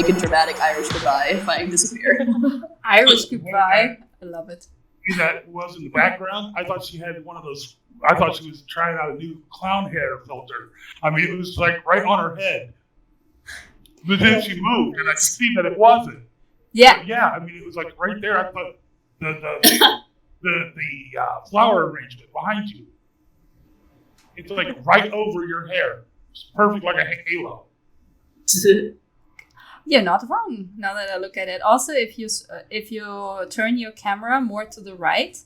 like a dramatic Irish goodbye if I disappear. Irish goodbye. I love it. That was in the background. I thought she had one of those. I thought she was trying out a new clown hair filter. I mean, it was like right on her head. But then she moved, and I could see that it wasn't. Yeah. But yeah, I mean, it was like right there. I thought the flower arrangement behind you. It's like right over your hair. It's perfect, like a halo. You're not wrong. Now that I look at it, also if you turn your camera more to the right.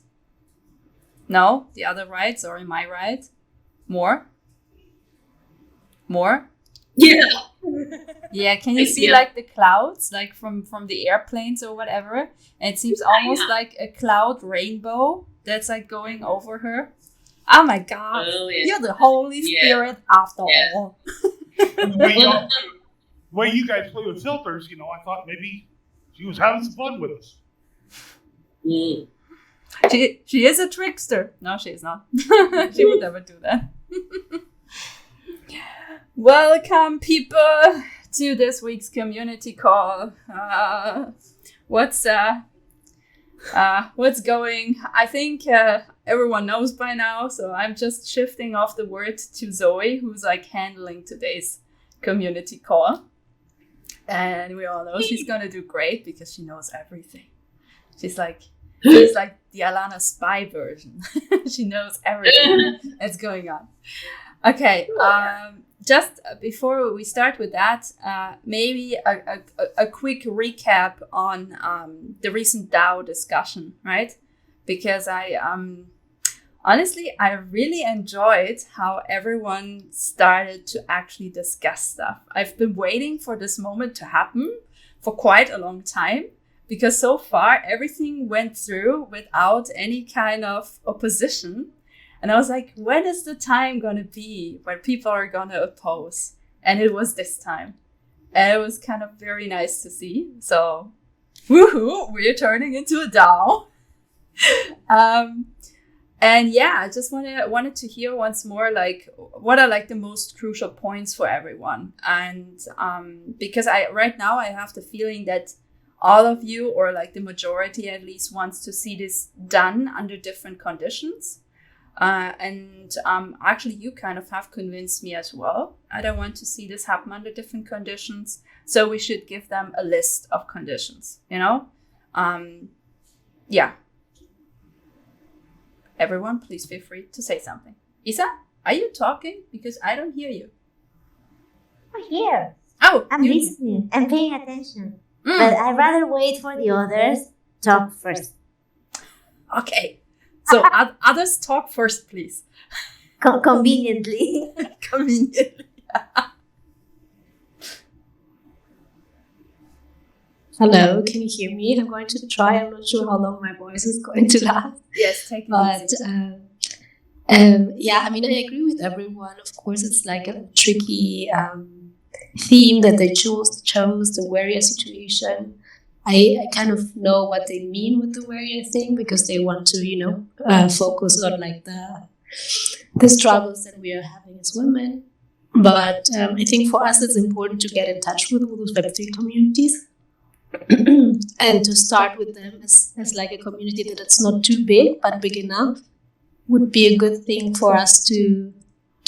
No, the other right. Sorry, my right. More. Yeah. Yeah, can you see like the clouds, like from the airplanes or whatever? And it seems almost like a cloud rainbow that's like going over her. Oh my God, You're the Holy Spirit after all. The way you guys play with filters, I thought maybe she was having some fun with us. Mm. She is a trickster. No, she is not. She would never do that. Welcome, people, to this week's community call. What's going? I think everyone knows by now, so I'm just shifting off the word to Zoe, who's like handling today's community call. And we all know she's gonna do great because she knows everything. She's like the Alana spy version. She knows everything that's going on. Okay, just before we start with that, maybe a quick recap on the recent DAO discussion, right? Because honestly, I really enjoyed how everyone started to actually discuss stuff. I've been waiting for this moment to happen for quite a long time, because so far everything went through without any kind of opposition. And I was like, when is the time going to be when people are going to oppose? And it was this time. And it was kind of very nice to see. So, woohoo, we're turning into a DAO. And yeah, I just wanted to hear once more, like, what are like the most crucial points for everyone? And because right now I have the feeling that all of you, or like the majority at least, wants to see this done under different conditions. Actually, you kind of have convinced me as well. I don't want to see this happen under different conditions. So we should give them a list of conditions, Yeah. Everyone, please feel free to say something. Isa, are you talking? Because I don't hear you. I'm here. Oh, I'm listening. I'm paying attention. But I'd rather wait for the others talk first. Okay. So others talk first, please. Conveniently. Conveniently. Hello, can you hear me? I'm going to try. I'm not sure how long my voice is going to last. Yes, take it easy. Yeah, I mean, I agree with everyone. Of course, it's like a tricky theme that they chose the warrior situation. I kind of know what they mean with the warrior thing, because they want to, focus on like the struggles that we are having as women. But I think for us, it's important to get in touch with all those Web3 communities and to start with them as like a community that's not too big, but big enough would be a good thing for us to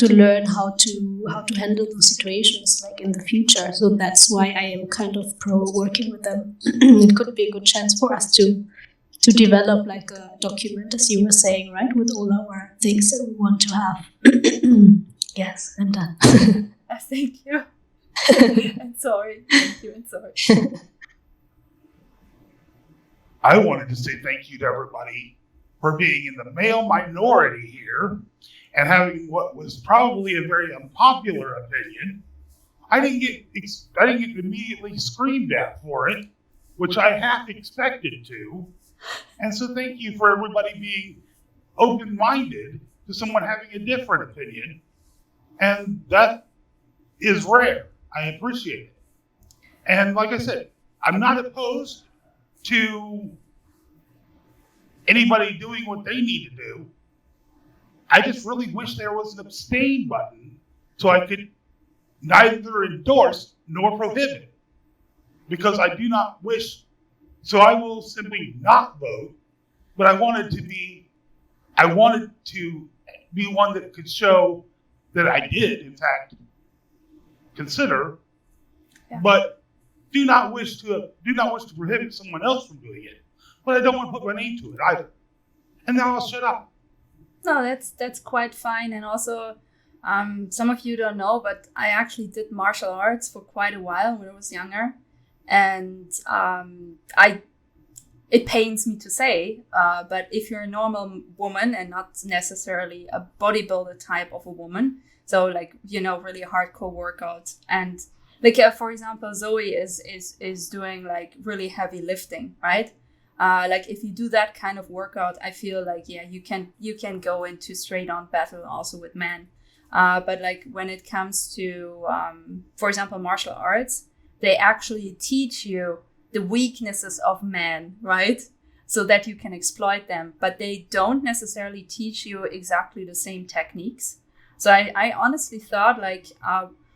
learn how to handle those situations like in the future. So that's why I am kind of pro working with them. It could be a good chance for us to develop like a document, as you were saying, right, with all our things that we want to have. Yes, I'm done. Thank you. I'm sorry. Thank you. I'm sorry. I wanted to say thank you to everybody for being in the male minority here and having what was probably a very unpopular opinion. I didn't get immediately screamed at for it, which I half expected to. And so thank you for everybody being open-minded to someone having a different opinion. And that is rare. I appreciate it. And like I said, I'm not opposed to anybody doing what they need to do. I just really wish there was an abstain button so I could neither endorse nor prohibit. because I do not wish. So I will simply not vote, but I wanted to be one that could show that I did, in fact, consider, but do not wish to prohibit someone else from doing it. But I don't want to put my name to it either. And now I'll shut up. No, that's quite fine. And also, some of you don't know, but I actually did martial arts for quite a while when I was younger. And it pains me to say, but if you're a normal woman and not necessarily a bodybuilder type of a woman, so like, really hardcore workout, and like, for example, Zoe is doing like really heavy lifting, right? Like if you do that kind of workout, I feel like, you can go into straight on battle also with men. But like when it comes to, for example, martial arts, they actually teach you the weaknesses of men, right? So that you can exploit them, but they don't necessarily teach you exactly the same techniques. So I honestly thought like,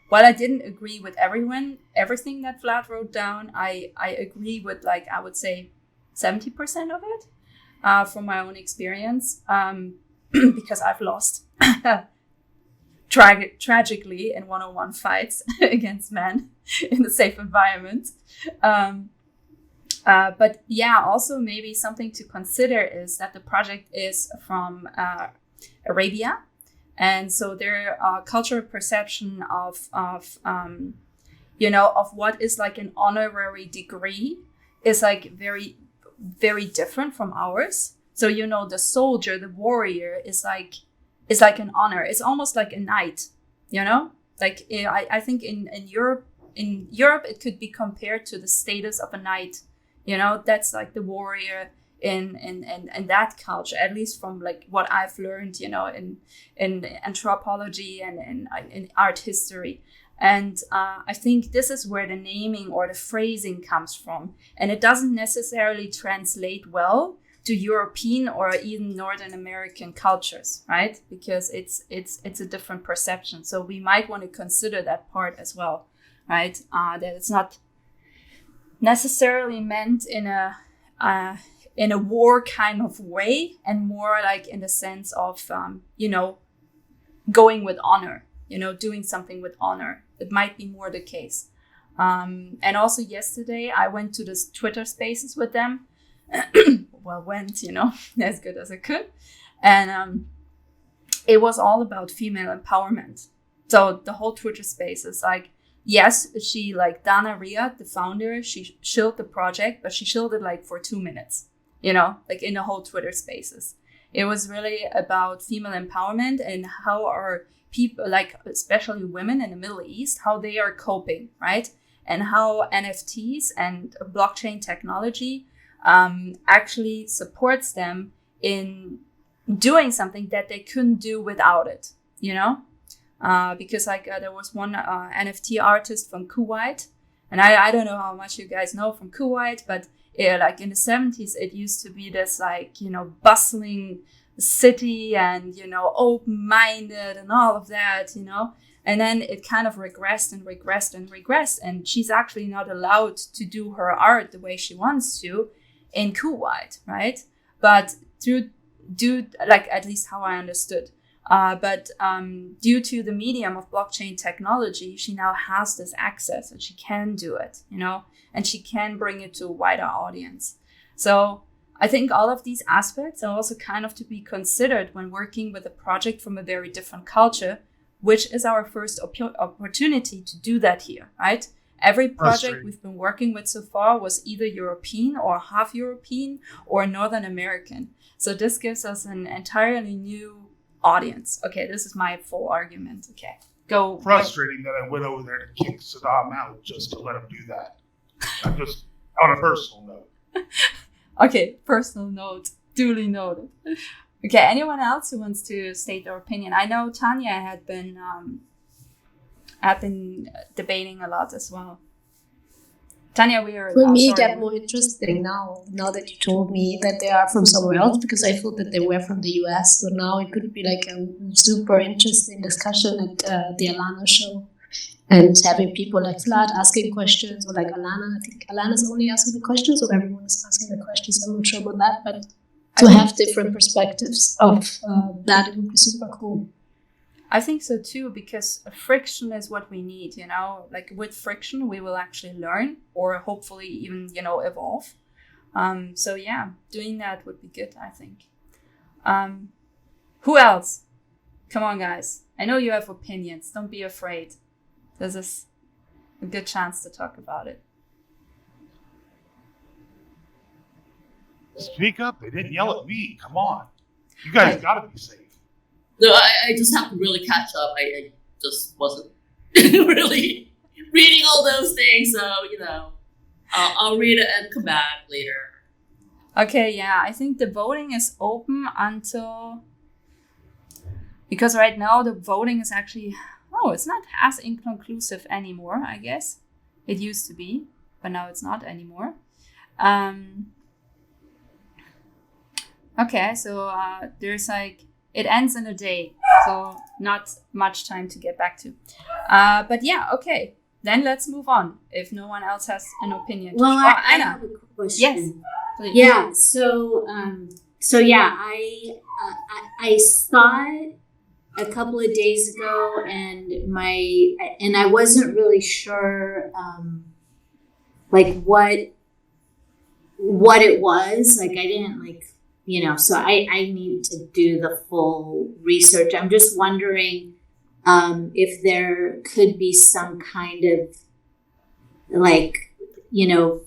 while I didn't agree with everything that Vlad wrote down, I agree with like, I would say 70% of it, from my own experience, because I've lost tragically in one-on-one fights against men in a safe environment. But also maybe something to consider is that the project is from Arabia. And so their cultural perception of what is like an honorary degree is like very, very different from ours. So, the soldier, the warrior is like an honor. It's almost like a knight, like I think in Europe, it could be compared to the status of a knight. That's like the warrior in that culture, at least from like what I've learned, in anthropology and in art history. And I think this is where the naming or the phrasing comes from. And it doesn't necessarily translate well to European or even Northern American cultures, right? Because it's a different perception. So we might want to consider that part as well, right? That it's not necessarily meant in a war kind of way, and more like in the sense of going with honor, doing something with honor. It might be more the case. And also yesterday I went to this Twitter Spaces with them. Went as good as I could, and it was all about female empowerment. So the whole Twitter space is like, yes, she, like Dana Riyad, the founder, she shilled the project, but she shilled it like for 2 minutes, like in the whole Twitter spaces. It was really about female empowerment and how our people, like especially women in the Middle East, how they are coping, right? And how NFTs and blockchain technology actually supports them in doing something that they couldn't do without it, because like there was one NFT artist from Kuwait, and I don't know how much you guys know from Kuwait, but like in the 70s, it used to be this like, bustling city and, open-minded and all of that, and then it kind of regressed and regressed and regressed. And she's actually not allowed to do her art the way she wants to in Kuwait, right? But due like at least how I understood, but due to the medium of blockchain technology, she now has this access and she can do it, and she can bring it to a wider audience. So I think all of these aspects are also kind of to be considered when working with a project from a very different culture, which is our first opportunity to do that here, right? Every project we've been working with so far was either European or half European or Northern American. So this gives us an entirely new audience. Okay, this is my full argument. Okay, go. Frustrating that I went over there to kick Saddam out just to let him do that. I'm just on a personal note. Okay, personal note, duly noted. Okay, anyone else who wants to state their opinion? I know Tanya had been debating a lot as well. Tanya, for me, it got more interesting now that you told me that they are from somewhere else, because I thought that they were from the US. So now it could be like a super interesting discussion at the Alana show. And having people like Vlad asking questions, or like Alana. I think Alana's only asking the questions, or everyone is asking the questions. I'm not sure about that, but to have different perspectives of that, it would be super cool. I think so too, because friction is what we need, like with friction, we will actually learn or hopefully even, evolve. So yeah, doing that would be good, I think. Who else? Come on, guys. I know you have opinions. Don't be afraid. This is a good chance to talk about it. Speak up. They didn't yell at me. Come on. You guys got to be safe. No, I just have to really catch up. I just wasn't really reading all those things. So, I'll read it and come back later. Okay, yeah. I think the voting is open until... Because right now the voting is actually... it's not as inconclusive anymore, I guess. It used to be, but now it's not anymore. Okay, so there's it ends in a day, so not much time to get back to. But yeah, okay. Then let's move on, if no one else has an opinion. Well, I Anna. have a question. Yes, please. Yeah, I saw it a couple of days ago, and I wasn't really sure what it was. Like, I didn't so I need to do the full research. I'm just wondering if there could be some kind of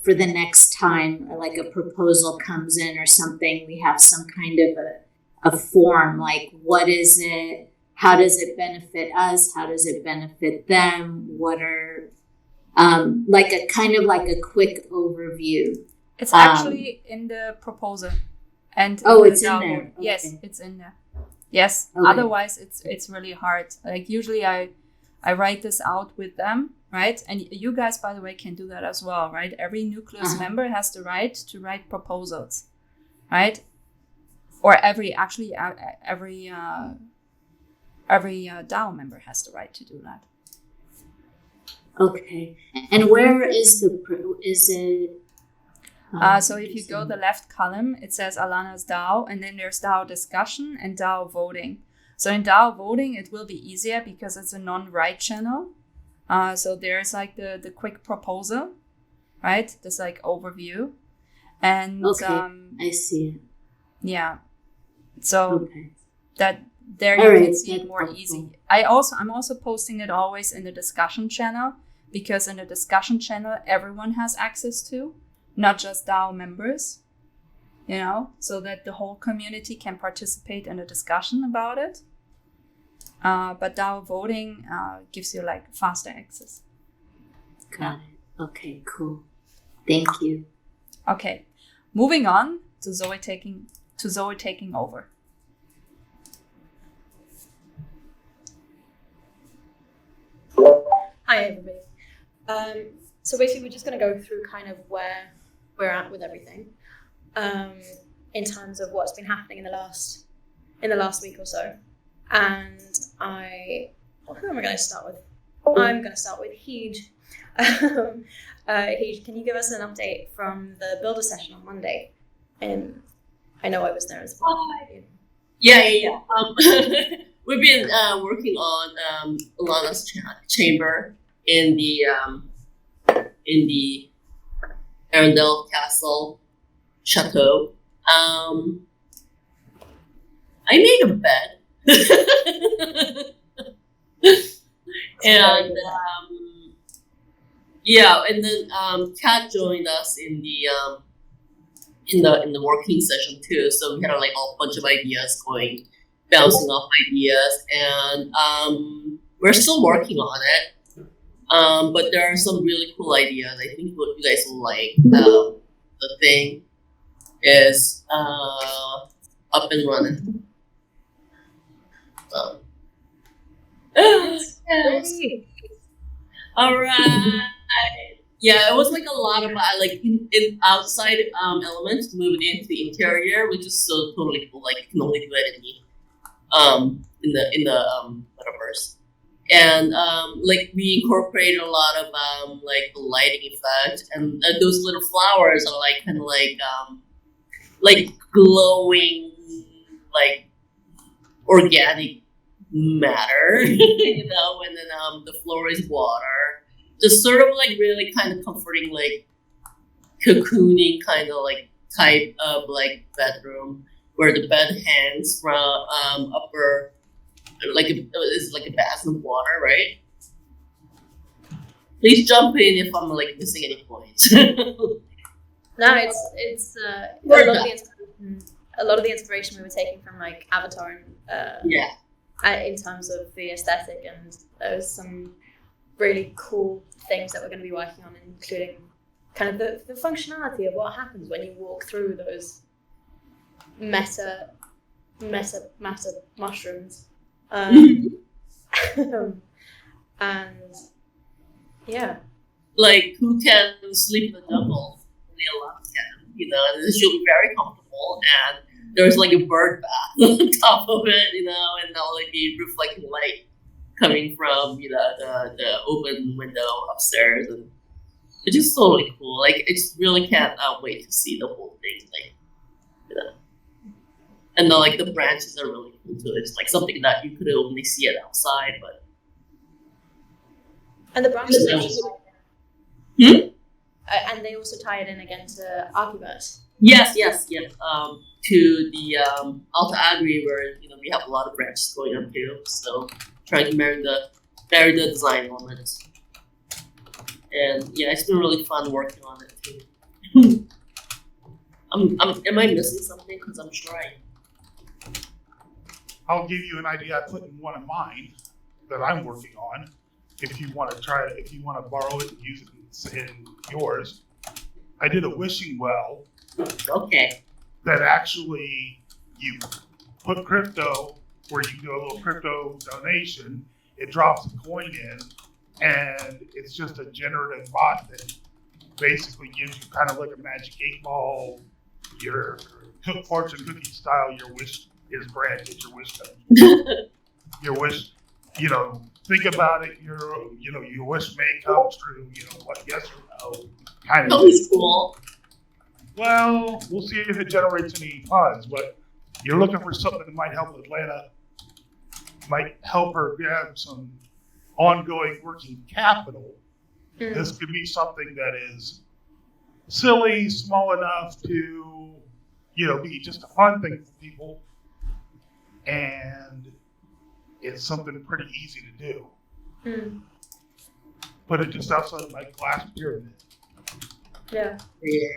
for the next time, like a proposal comes in or something, we have some kind of a form, like what is it? How does it benefit us? How does it benefit them? What are a quick overview? It's actually in the proposal. And it's in there. Okay. Yes, it's in there. Yes. Okay. Otherwise, it's really hard. Like usually, I write this out with them, right? And you guys, by the way, can do that as well, right? Every Nucleus member has the right to write proposals, right? Or every DAO member has the right to do that. Okay. And where is it? So if you go the left column, it says Alana's DAO, and then there's DAO discussion and DAO voting. So in DAO voting, it will be easier because it's a non-write channel. So there's the quick proposal, right? This overview. And I see it. Yeah. So that there All you right, can see it more easy. I'm also posting it always in the discussion channel, because in the discussion channel, everyone has access to. Not just DAO members, so that the whole community can participate in a discussion about it. But DAO voting gives you faster access. Got it. Okay, cool. Thank you. Okay, moving on to Zoe taking over. Hi everybody. So basically, we're just going to go through kind of where we're at with everything, in terms of what's been happening in the last week or so. And who am I going to start with? I'm going to start with Heej. Heej, can you give us an update from the builder session on Monday? And I know I was there as well. Yeah. We've been working on Alana's chamber in the Arendelle Castle Chateau. I made a bed. And and then Kat joined us in the working session too. So we had a bunch of ideas bouncing off ideas, and we're still working on it. But there are some really cool ideas. I think what you guys will like. The thing is up and running. Yes. All right. Yeah, it was a lot of in outside elements moved into the interior, which is so totally cool. You can only do it in the metaverse. and like we incorporated a lot of like lighting effect, and those little flowers are like kind of like glowing, like organic matter, you know, and then the floor is water, just sort of like really kind of comforting, like cocooning kind of like type of like bedroom where the bed hangs from upper, like it's like a basin of water, right? Please jump in if I'm like missing any points. No, it's a lot of the inspiration we were taking from like Avatar and Yeah. in terms of the aesthetic, and there's some really cool things that we're going to be working on, including kind of the functionality of what happens when you walk through those meta mushrooms. And yeah, Like who can sleep in the jungle? Only Alana can, you know, and she'll be very comfortable, and there's like a bird bath on top of it, you know, and there'll like be reflecting light coming from, you know, the open window upstairs, and it's just totally cool. Like I just really can't wait to see the whole thing, like, you know. And then like the branches are really cool too. It's like something that you could only see it outside, but and the branches and they also tie it in again to Archiverse. yes. To the Alta Agri, where you know we have a lot of branches going up too. So trying to marry the design elements, and yeah, it's been really fun working on it too. Am I missing something? Because I'm sure I. I'll give you an idea. I put in one of mine that I'm working on. If you want to borrow it and use it in yours, I did a wishing well. Okay. That actually you put crypto where you do a little crypto donation. It drops a coin in, and it's just a generative bot that basically gives you kind of like a magic 8-ball, your fortune cookie style. Your wish is granted. Your wish comes. Your wish, you know, think about it. Your wish may come true. You know what? Yes or no? Kind That of. was cool. Well, we'll see if it generates any funds. But you're looking for something that might help Atlanta, might help her grab some ongoing working capital. This could be something that is silly, small enough to, you know, be just a fun thing for people. And it's something pretty easy to do. Put it just outside of my glass pyramid. Yeah, Yeah.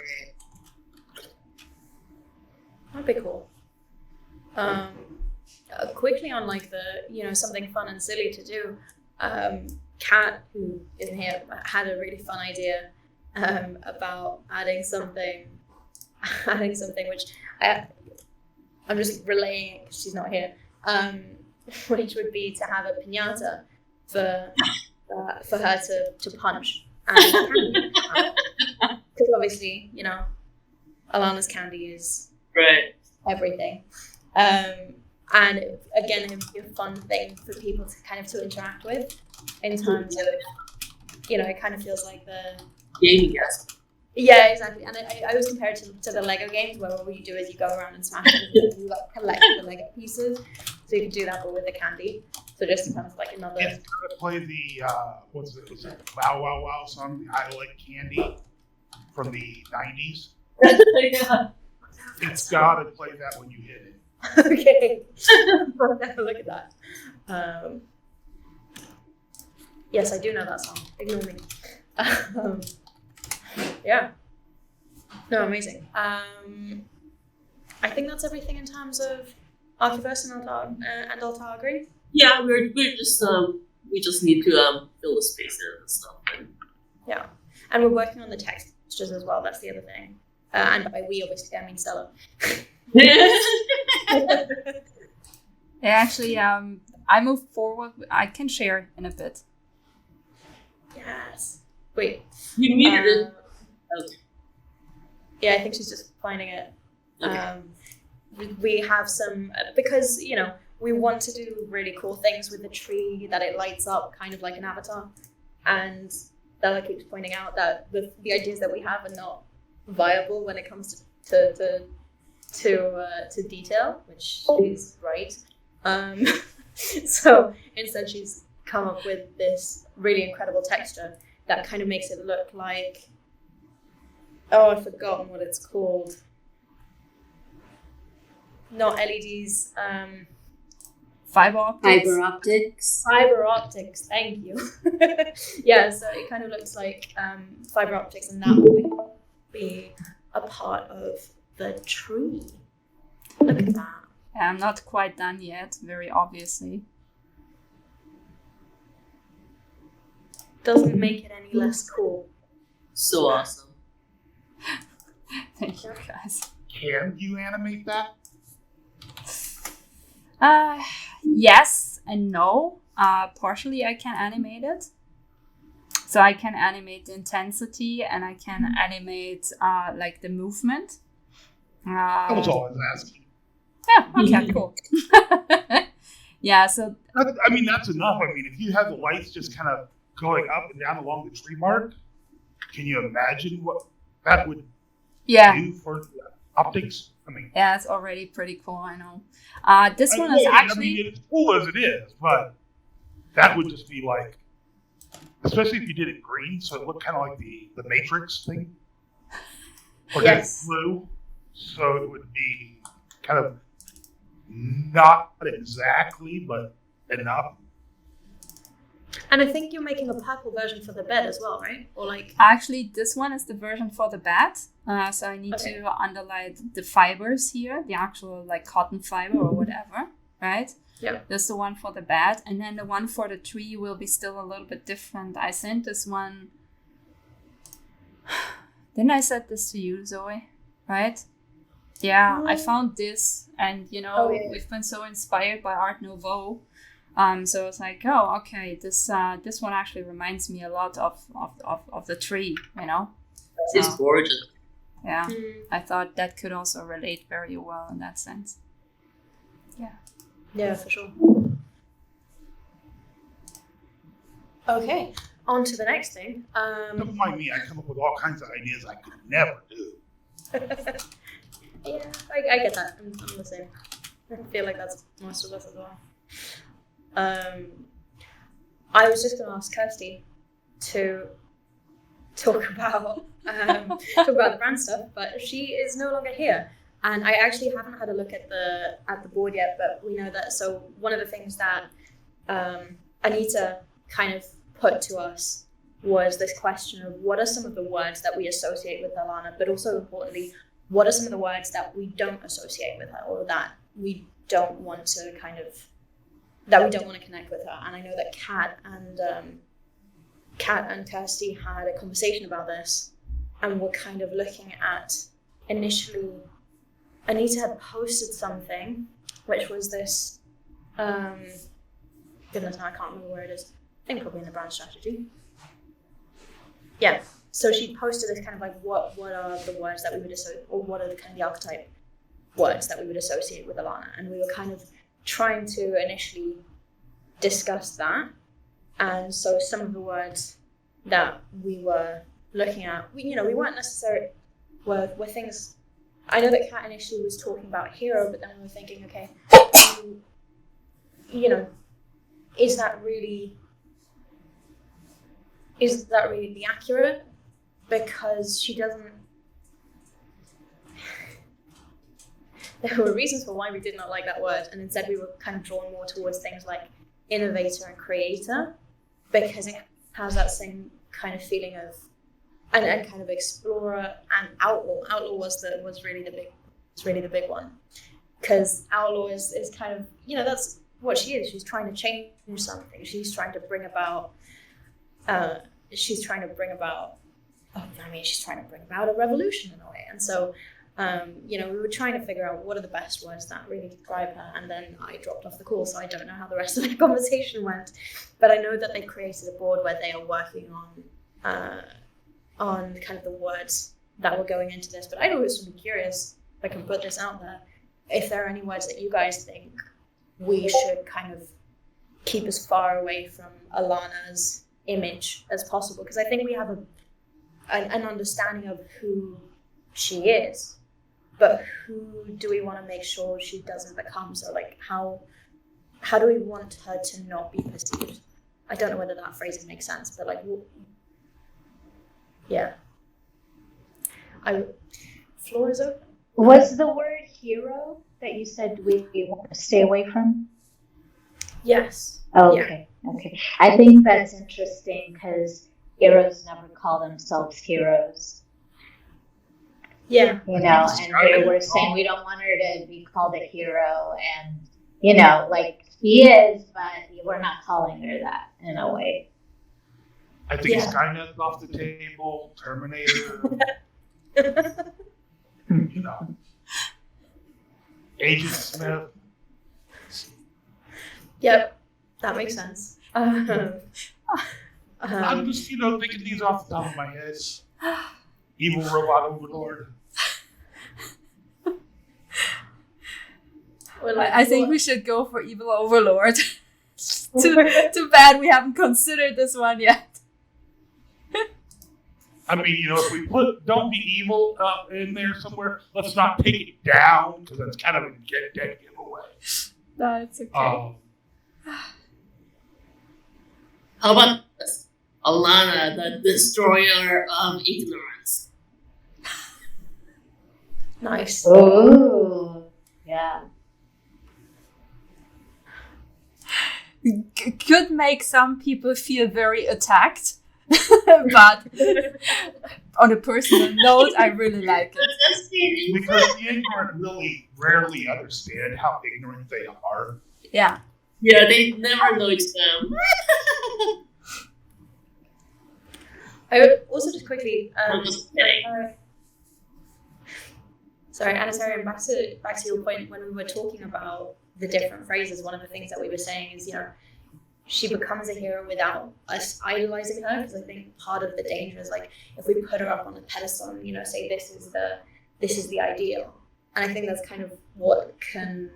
that'd be cool. Quickly on like the, you know, something fun and silly to do. Kat, who isn't here, had a really fun idea about adding something which I'm just relaying it because she's not here. Which would be to have a piñata for her to punch, because obviously, you know, Alana's candy is Right. everything. And again, it would be a fun thing for people to kind of to interact with, in terms of, you know, it kind of feels like the Gaming aspect. yeah, exactly. And I always compare it to the Lego games, where what you do is you go around and smash it and you like collect the Lego pieces. So you can do that, but with the candy. So just kind of like another. It's gotta play the what's it? Was it Wow Wow Wow song? I Like Candy from the '90s. Yeah. It's gotta play that when you hit it. Okay. Look at that. Yes, I do know that song. Ignore me. Yeah. No, amazing. I think that's everything in terms of Archiverse and Altagri. Yeah, we're just we just need to fill the spaces and stuff. Yeah, and we're working on the textures as well. That's the other thing. And by we, obviously, I mean Stella. Yeah, actually, I moved forward. I can share in a bit. Yes. Wait. You muted it. Okay. Yeah, I think she's just finding it. Okay. We have some, because, you know, we want to do really cool things with the tree, that it lights up kind of like an avatar. And Bella keeps pointing out that the ideas that we have are not viable when it comes to detail, which she's right. So instead she's come up with this really incredible texture that kind of makes it look like, oh, I've forgotten what it's called. Not LEDs. Fiber optics. Fiber optics. Fiber optics, thank you. Yeah, so it kind of looks like fiber optics, and that will be a part of the tree. Look at that. Yeah, I'm not quite done yet, very obviously. Doesn't make it any less cool. So awesome. Thank you, guys. Can you animate that? Yes and no. Partially I can animate it. So I can animate the intensity and I can animate like the movement. I was always asking. Yeah, okay, cool. Yeah, so I mean, that's enough. I mean, if you have the lights just kind of going up and down along the tree mark, can you imagine what that would do for the optics? I mean, yeah, it's already pretty cool, I know. This one is I actually... mean, it's cool as it is, but that would just be like, especially if you did it green, so it looked kind of like the Matrix thing. Or Yes. blue, so it would be kind of not exactly, but enough. And I think you're making a purple version for the bed as well, right? Or like... Actually, this one is the version for the bat. So I need Okay. to underline the fibers here, the actual like cotton fiber or whatever, right? Yeah. That's the one for the bat. And then the one for the tree will be still a little bit different. I sent this one... Didn't I send this to you, Zoe? Right? Yeah, I found this, and you know, Oh, yeah. we've been so inspired by Art Nouveau. So it's like, oh, okay, this one actually reminds me a lot of the tree, you know. It's gorgeous. Yeah, I thought that could also relate very well in that sense. Yeah. Yeah, for sure. Okay, on to the next thing. Don't mind me, I come up with all kinds of ideas I could never do. Yeah, I get that. I'm the same. I feel like that's most of us as well. I was just going to ask Kirsty to talk about the brand stuff, but she is no longer here, and I actually haven't had a look at the board yet. But we know that. So one of the things that Anita kind of put to us was this question of what are some of the words that we associate with Alana, but also importantly, what are some of the words that we don't associate with her, or that we don't want to connect with her. And I know that Kat and Kirsty had a conversation about this, and were kind of looking at, initially, Anita had posted something, which was this, goodness, now I can't remember where it is. I think probably in the brand strategy. Yeah. So she posted this kind of like, what are the words that we would associate, or what are the kind of the archetype words that we would associate with Alana? And we were kind of trying to initially discuss that. And so some of the words that we were looking at, we weren't necessarily, were things, I know that Kat initially was talking about hero, but then we were thinking, okay, is that really the accurate? Because she doesn't. There were reasons for why we did not like that word, and instead we were kind of drawn more towards things like innovator and creator, because it has that same kind of feeling of, and kind of explorer and outlaw. Outlaw was really the big one, because outlaw is kind of, that's what she is. She's trying to change something. She's trying to bring about. She's trying to bring about a revolution in a way. And so, we were trying to figure out what are the best words that really describe her. And then I dropped off the call, so I don't know how the rest of the conversation went. But I know that they created a board where they are working on kind of the words that were going into this. But I'd always be curious, if I can put this out there, if there are any words that you guys think we should kind of keep as far away from Alana's image as possible, because I think we have an understanding of who she is, but who do we want to make sure she doesn't become? So like how do we want her to not be perceived? I don't know whether that phrasing makes sense, but like, yeah. Floor is open. Was the word hero that you said we want to stay away from? Yes. Okay. I think that's interesting because heroes never call themselves heroes. Yeah. You know, and they were saying we don't want her to be called a hero, and you know, like she is, but we're not calling her that in a way. I think Skynet's off the table, Terminator, you know, Agent Smith. Yep, that makes sense. I'm just, thinking these off the top of my head. Evil robot overlord. I think we should go for evil overlord. Too bad we haven't considered this one yet. I mean, if we put "don't be evil" in there somewhere, let's not take it down because that's kind of a dead giveaway. No, it's okay. How about Alana, the destroyer of ignorance? Nice. Oh, yeah. Could make some people feel very attacked, but on a personal note, I really like it. Because the ignorant really rarely understand how ignorant they are. Yeah. Yeah, they never know it's them. I would also just quickly. I'm just kidding. Sorry, Anatarian, back to your point when we were talking about the different phrases. One of the things that we were saying is, she becomes a hero without us idolizing her, because I think part of the danger is like if we put her up on a pedestal and say this is the ideal, and I think that's kind of what can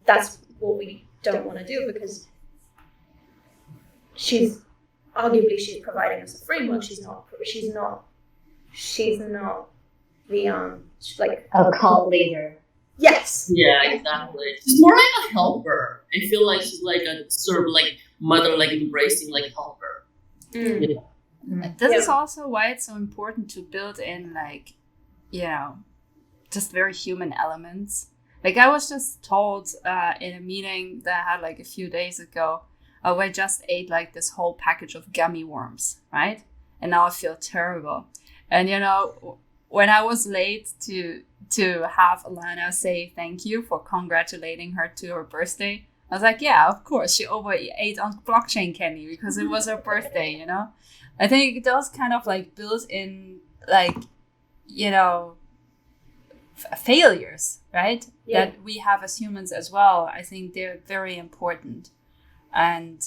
that's what we don't want to do, because she's providing us a framework. She's not the like a cult leader. Yes. Yeah, exactly. She's more like a helper. I feel like she's like a sort of like mother, like embracing like helper. Mm. This is also why it's so important to build in just very human elements. Like I was just told in a meeting that I had like a few days ago, I just ate like this whole package of gummy worms, right? And now I feel terrible. And when I was late to have Alana say thank you for congratulating her to her birthday, I was like, yeah, of course, she overate on blockchain candy because it was her birthday, I think those kind of like built in failures, right? Yeah. That we have as humans as well. I think they're very important. And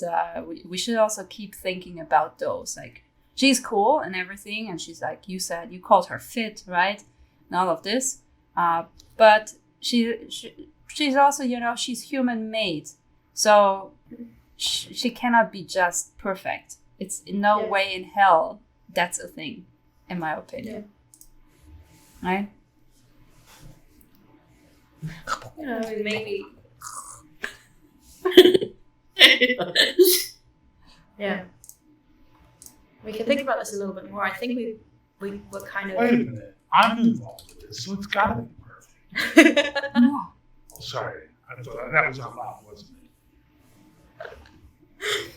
we should also keep thinking about those. Like, she's cool and everything. And she's like, you said, you called her fit, right? And all of this. But she's also, she's human made. So she cannot be just perfect. It's in no way in hell that's a thing, in my opinion. Yeah. Right? Maybe. Yeah. We can think about this a little bit more. I think we were kind of. Wait a minute. I'm involved with this, so it's got to be perfect. Oh, sorry. I thought that was out loud, wasn't it?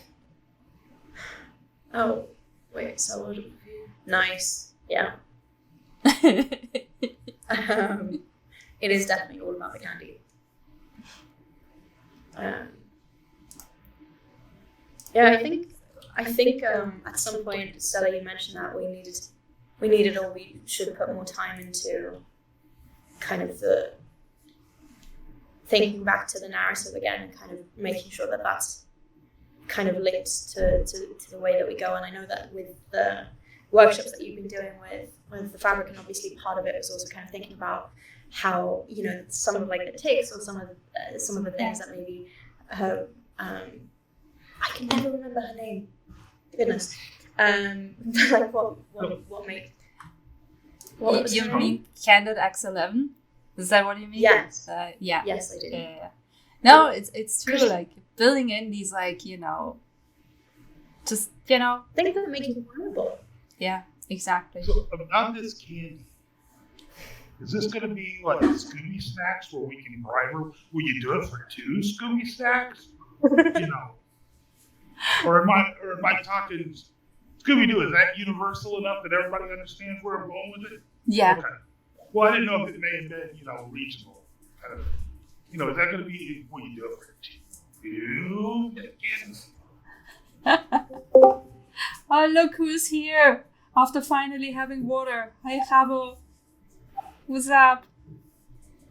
Oh, wait. So what? Nice. Yeah. It is definitely all about the candy. I think at some point, Stella, you mentioned that we needed or we should put more time into kind of the thinking back to the narrative again and kind of making sure that that's kind of linked to the way that we go. And I know that with the workshops that you've been doing with the fabric, and obviously part of it is also kind of thinking about how some of like the ticks or some of the things that maybe her I can never remember her name. Goodness. Like what made what was You her name? mean Candid X11? Is that what you mean? Yes. Yeah. Yes, I do. Yeah. No, it's true. Like building in these, like just Things that make you vulnerable. Yeah, exactly. So about this candy, is this going to be like Scooby snacks where we can bribe her? Will you do it for 2 Scooby snacks? Or am I talking Scooby Doo? Is that universal enough that everybody understands where I'm going with it? Yeah. Okay. Well, I didn't know if it may have been regional. Kind of, is that going to be? Will you do it for 2 kids? Oh, look who's here after finally having water. Hi, Gabo. What's up?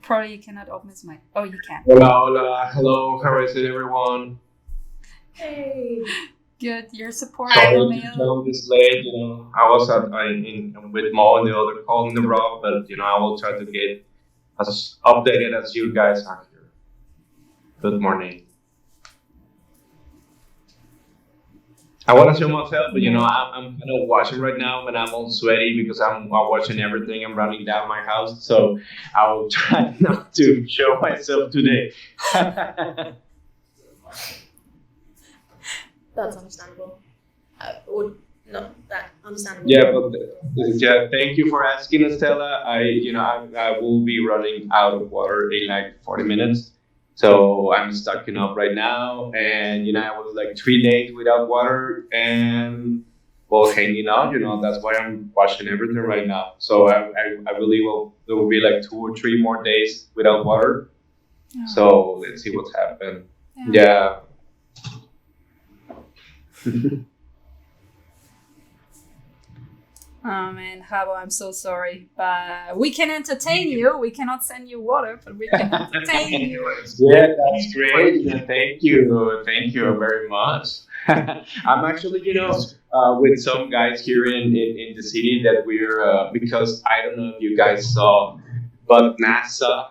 Probably you cannot open his mic. Oh, you can. Hola, hello, how is it, everyone? Hey. Good, you're supporting Sorry the to mail. join this late, I was with Mo and the other call in the row, but I will try to get as updated as you guys are here. Good morning. I want to show myself, but I'm kind of watching right now, and I'm all sweaty because I'm watching everything. I'm running down my house, so I will try not to show myself today. That's understandable. Or not that understandable. Yeah, but thank you for asking, Estella. I will be running out of water in like 40 minutes. So I'm stocking up right now, and I was like 3 days without water, and hanging out. That's why I'm watching everything right now. So I believe there will be like 2 or 3 more days without water. Oh. So let's see what's happened. Yeah. Oh man, Habo, I'm so sorry, but we can entertain you. We cannot send you water, but we can entertain you. Yeah, that's great. Thank you very much. I'm actually, with some guys here in the city that we're because I don't know if you guys saw, but NASA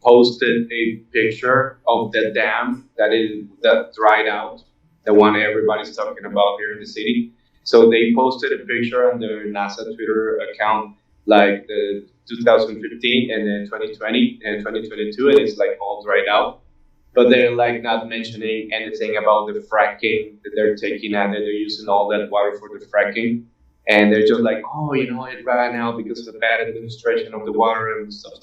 posted a picture of the dam that dried out, the one everybody's talking about here in the city. So they posted a picture on their NASA Twitter account, like the 2015 and then 2020 and 2022, and it's like all dried out. But they're like not mentioning anything about the fracking that they're taking and that they're using all that water for the fracking. And they're just like, it ran out because of the bad administration of the water and stuff.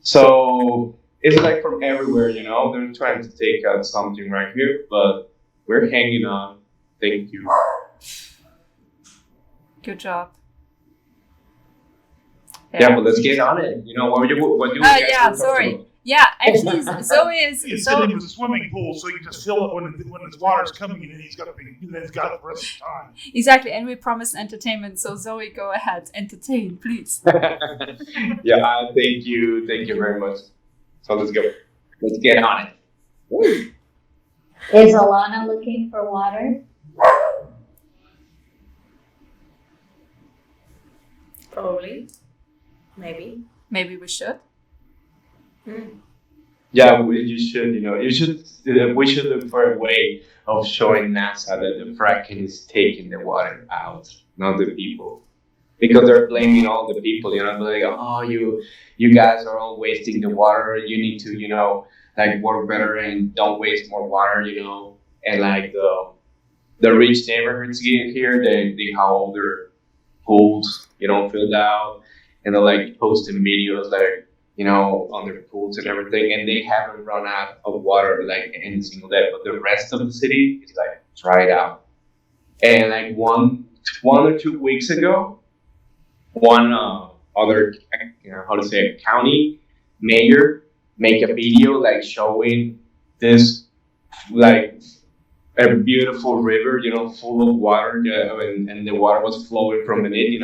So it's like from everywhere, they're trying to take out something right here, but we're hanging on. Thank you. Good job. Yeah, but let's get on it. What do you guys yeah, talk sorry. about? Yeah, actually, Zoe is. It's sitting in the swimming pool, so you just fill it when the water's coming in, and he's got it the rest of the time. Exactly, and we promised entertainment, so Zoe, go ahead, entertain, please. Yeah, thank you very much. So let's go. Let's get on it. Is Alana looking for water? Probably. Maybe. Maybe we should. Yeah, you should. We should look for a way of showing NASA that the fracking is taking the water out, not the people, because they're blaming all the people. They're like, you guys are all wasting the water. You need to, work better and don't waste more water. And like the rich neighborhoods here, they have all their pools, filled out, and they're like posting videos on their pools and everything, and they haven't run out of water like any single day, but the rest of the city is like dried out. And like one or 2 weeks ago, one other county mayor make a video like showing this like a beautiful river, full of water, and the water was flowing from it,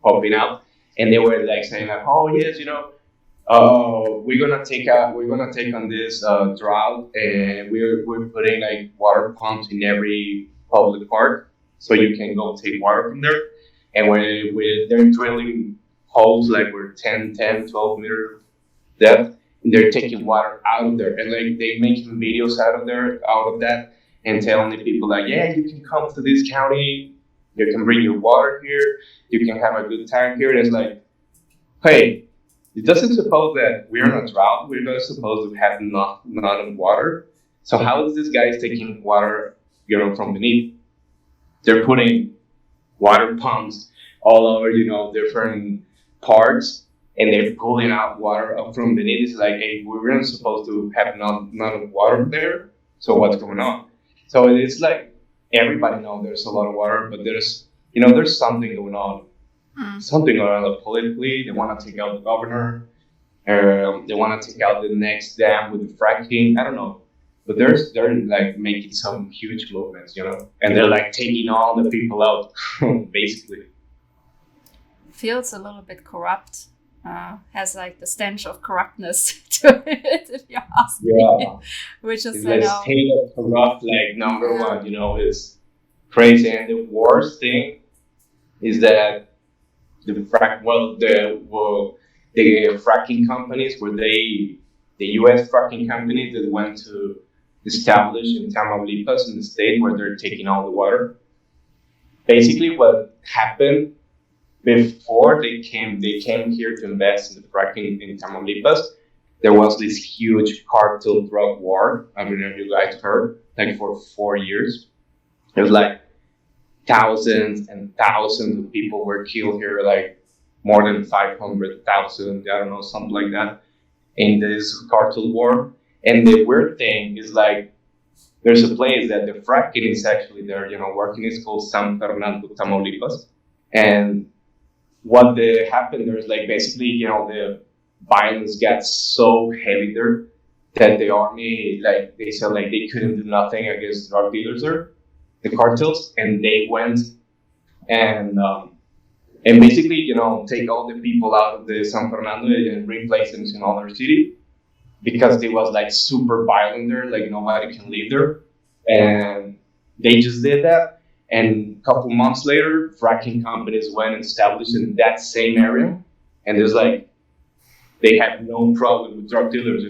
popping out, and they were like saying like, oh yes, we're gonna take on this drought, and we're putting like water pumps in every public park, so you can go take water from there, and they're drilling holes like were 12 meter depth, and they're taking water out of there, and like they making videos out of that, and telling the people like, yeah, you can come to this county, you can bring your water here, you can have a good time here. And it's like, hey, it doesn't suppose that we're in a drought. We're not supposed to have not enough water. So how is this guy taking water, from beneath? They're putting water pumps all over, different parts, and they're pulling out water up from beneath. It's like, hey, we weren't supposed to have not enough water there. So what's going on? So it's like everybody knows there's a lot of water, but there's something going on. Something going on politically. They want to take out the governor. They want to take out the next dam with the fracking. I don't know. But they're like making some huge movements, and they're like taking all the people out, basically. Feels a little bit corrupt. Has like the stench of corruptness to it, if you ask me. Which is, the state of corrupt, like number one, is crazy. And the worst thing is that the fracking companies, the U.S. fracking companies that went to establish in Tamaulipas, in the state where they're taking all the water. Basically, what happened before they came here to invest in the fracking in Tamaulipas, there was this huge cartel drug war. I don't know if you guys heard, like for 4 years. It was like thousands and thousands of people were killed here, like more than 500,000, I don't know, something like that, in this cartel war. And the weird thing is, like, there's a place that the fracking is actually there, working. It's called San Fernando, Tamaulipas. And what happened there is, like, basically, the violence got so heavy there that the army, like, they said, like, they couldn't do nothing against drug dealers there, the cartels, and they went and basically, take all the people out of the San Fernando and replace them in another city, because it was like super violent there, like nobody can live there. And they just did that. And a couple months later, fracking companies went and established in that same area. And there's like, they have no problem with drug dealers,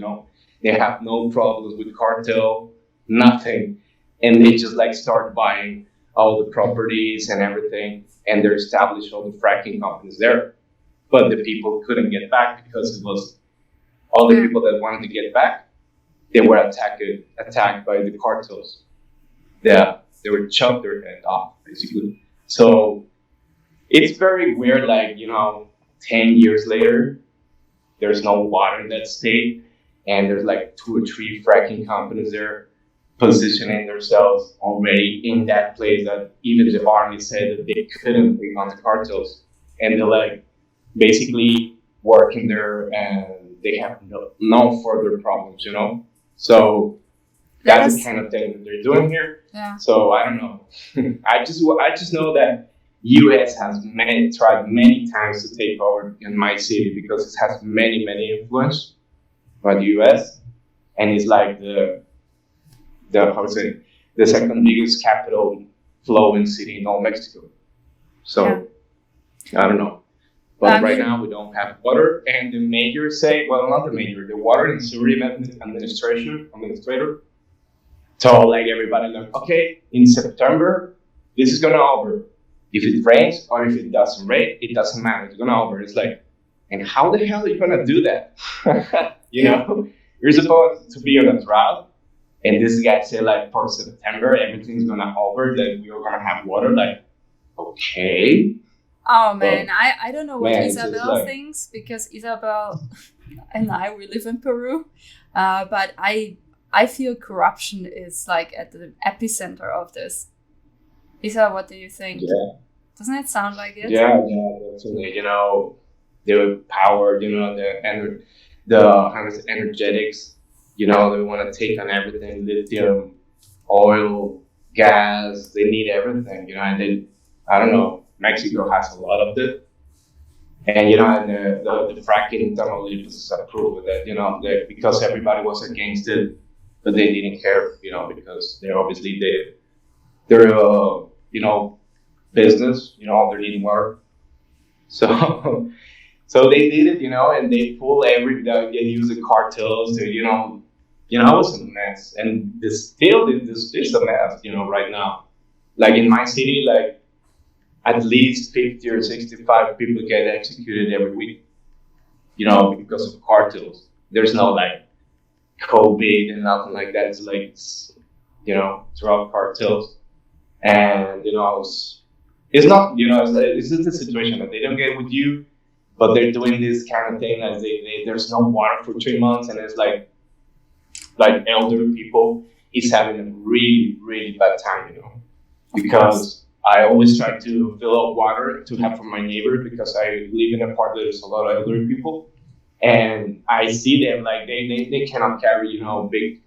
They have no problems with cartel, nothing. And they just like start buying all the properties and everything. And they're established all the fracking companies there. But the people couldn't get back because it was all the people that wanted to get back, they were attacked by the cartels. Yeah, they were chopped their head off, basically. So it's very weird, like, 10 years later, there's no water in that state, and there's like 2 or 3 fracking companies there positioning themselves already in that place that even the army said that they couldn't bring on the cartels. And they're like basically working there, and they have no further problems, So that's the kind of thing that they're doing here. Yeah. So I don't know. I just know that U.S. has tried many times to take over in my city because it has many influence by the U.S. and it's like the second biggest capital flowing city in all Mexico. So I don't know. But right now we don't have water, and the mayor say, well, not the mayor, the water and sewerage administrator told like everybody, like, okay, in September, this is gonna over. If it rains or if it doesn't rain, it doesn't matter. It's gonna over. It's like, and how the hell are you gonna do that? You're supposed to be on a drought, and this guy said like for September everything's gonna over, that we are gonna have water. Like, okay. Oh man, I don't know what Man, Isabel thinks, because Isabel and we live in Peru, but I feel corruption is like at the epicenter of this. Isa, what do you think? Yeah. Doesn't it sound like it? Yeah, definitely. The power, the energetics, they want to take on everything, lithium, oil, gas, they need everything, and then, I don't know, Mexico has a lot of it. And, and the fracking in Tamaulipas is approved with that, because everybody was against it, but they didn't care, because they're obviously, they're business, they're needing work. So So they did it, and they pull they use the cartels to, it was a mess. And this is a mess, right now. Like in my city, like at least 50 or 65 people get executed every week, because of cartels. There's no like COVID and nothing like that. It's like, throughout cartels. And, it's not, it's just a situation that they don't get with you, but they're doing this kind of thing as there's no water for 3 months, and it's like elder people is having a really, really bad time, because I always try to fill up water to have for my neighbor, because I live in a part where there's a lot of elderly people, and I see them like they cannot carry, big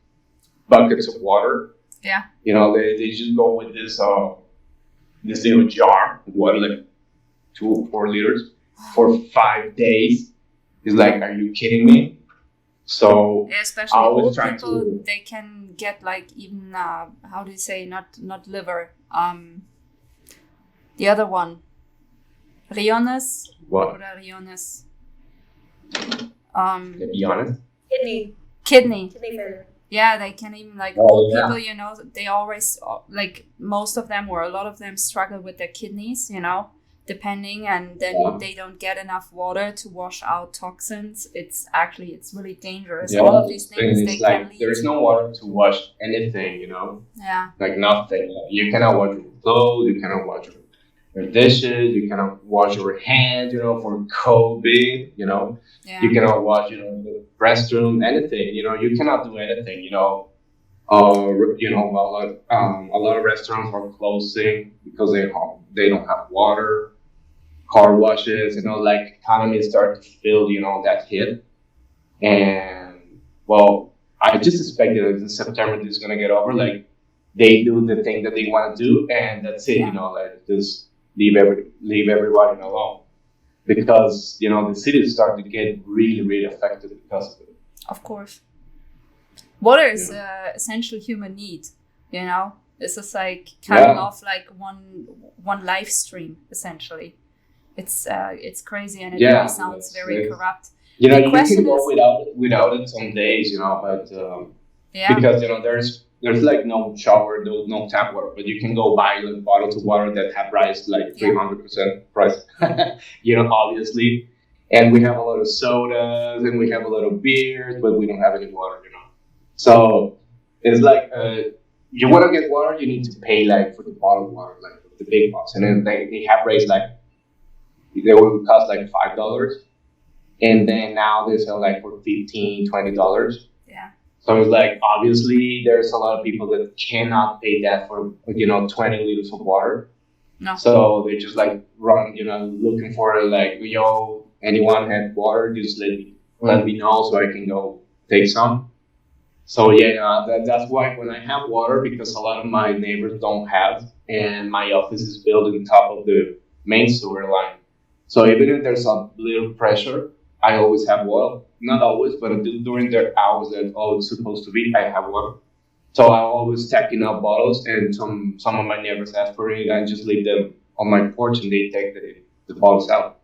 buckets of water. Yeah. They just go with this little jar of water, like 2 or 4 liters for 5 days. It's like, are you kidding me? So Yeah, especially I always old try people, to. they can get like even how do you say, not liver, the other one, Riones What? or Riones, To be honest. kidney. Kidney failure. Yeah, they can even like Oh, old yeah. people, they always like most of them or a lot of them struggle with their kidneys, depending, and then Yeah. they don't get enough water to wash out toxins. It's really dangerous. Yeah, All of these and things, they it's can like lead. there's no water to wash anything, Yeah, like nothing. You cannot wash your clothes, you cannot wash your dishes, you cannot wash your hands, for COVID, yeah, you cannot wash, the restroom, anything, you cannot do anything, a lot of restaurants are closing because they don't have water. Car washes, like economies start to feel, that hit. And well, I just expected that in September this is gonna get over. Like they do the thing that they want to do, and that's it. Yeah. Like just leave everybody alone, because the cities start to get really, really affected because of it. of course. Water is essential human need, This is like cutting off like one life stream essentially. It's crazy, and it really sounds very corrupt. You The can question go is- without it some days, but Yeah, because there's like no shower, no tap water, but you can go buy like bottles of water that have priced like 300% price, obviously. And we have a lot of sodas and we have a lot of beers, but we don't have any water, So it's like you want to get water, you need to pay like for the bottled water, like the big box, and then they have raised like they would cost like $5, and then now they sell like for $15-$20. yeah, So it's like, obviously, there's a lot of people that cannot pay that for, 20 liters of water. no, So they just like run, looking for like, yo, anyone have water? Just let me know so I can go take some. So yeah, that's why when I have water, because a lot of my neighbors don't have, and my office is built on top of the main sewer line. So even if there's a little pressure, I always have water. Not always, but during the hours that it's supposed to be, I have water. So I'm always stacking up bottles, and some of my neighbors ask for it, and I just leave them on my porch, and they take the bottles out.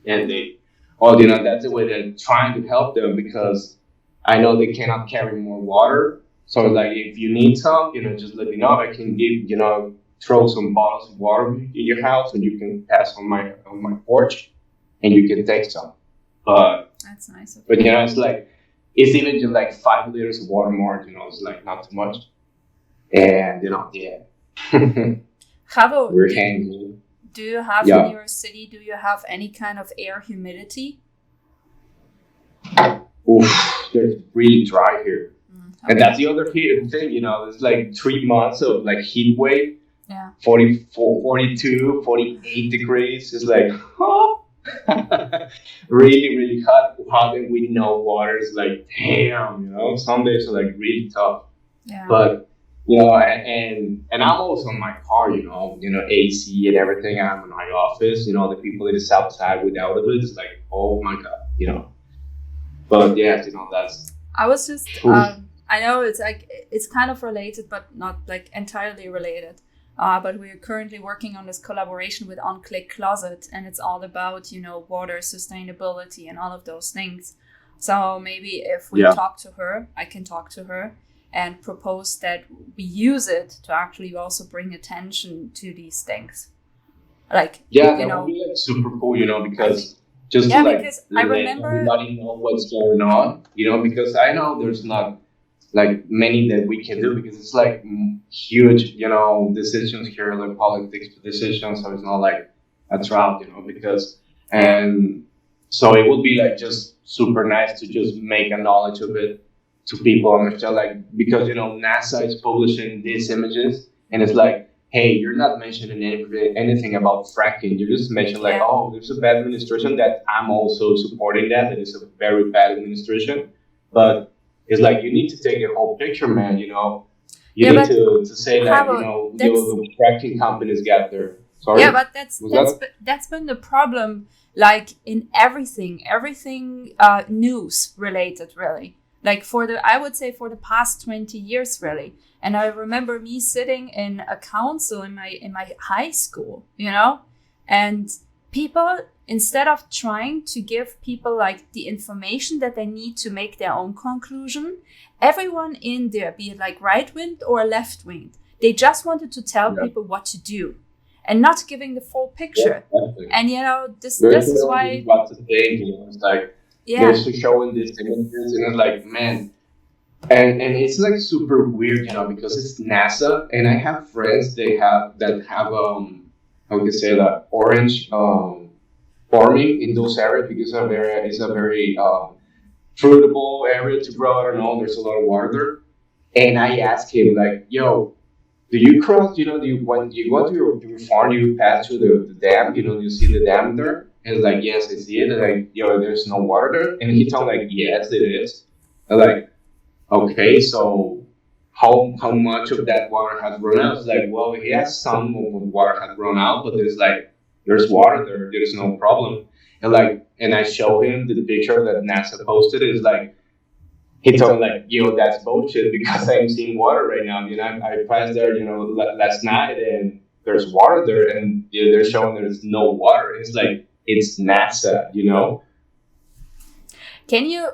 And that's the way they're trying to help them, because I know they cannot carry more water. So like, if you need some, just let me know. I can throw some bottles of water in your house, and you can pass on my porch, and you can take some. But that's nice. but it's like, it's even just like 5 liters of water more. It's like not too much. And yeah, Javo, we're hanging. do you have Yeah. in your city? Do you have any kind of air humidity? Oof, it's really dry here. Okay. And that's the other thing, it's like 3 months of like heat wave. Yeah. 44, 42, 48 degrees. It's like, really, really hot, and with no water. It's like, damn, some days are like really tough. Yeah. But, and I'm also in my car, AC and everything. I'm in my office, the people that is outside without it, it's like, oh my God, But yeah, that's. I was just, Oof. I know it's like, it's kind of related, but not like entirely related. But we're currently working on this collaboration with On Click Closet, and it's all about, water sustainability and all of those things. So maybe if we talk to her, I can talk to her and propose that we use it to actually also bring attention to these things. That would be like super cool, because just to because I let remember everybody know what's going on, because I know there's not like many that we can do because it's like huge, decisions here, like politics decisions. So it's not like a drought, because, and so it would be like just super nice to just make a knowledge of it to people understand, like, because, NASA is publishing these images and it's like, hey, you're not mentioning anything about fracking. You just mentioned like, oh, there's a bad administration that I'm also supporting that is a very bad administration. But it's like, you need to take the whole picture, man, You need to say that, the fracking companies got there. Sorry? Yeah, but that's been the problem, like in everything news related, really. Like I would say for the past 20 years, really. And I remember me sitting in a council in my high school, and people, instead of trying to give people like the information that they need to make their own conclusion, everyone in there, be it like right-winged or left-winged, they just wanted to tell people what to do and not giving the full picture. And this is why what to say, it's like they're showing these images and it's like, man. And it's like super weird, because it's NASA, and I have friends that have how would you say that, orange farming in those areas because it's a very fruitable area to grow. I don't know, there's a lot of water there. And I asked him like, yo, do you cross, when you go to your farm, you pass through the dam, you see the dam there? And it's like, yes, I see it. And like, there's no water there. And he told me like, yes, it is. And like, okay, so how much of that water has run out? It's like, well, yes, some of the water has run out, but there's water there. There's no problem. And I showed him the picture that NASA posted. It's like, he told me like, that's bullshit because I'm seeing water right now. I passed there, last night and there's water there, and they're showing there's no water. It's like, it's NASA, Can you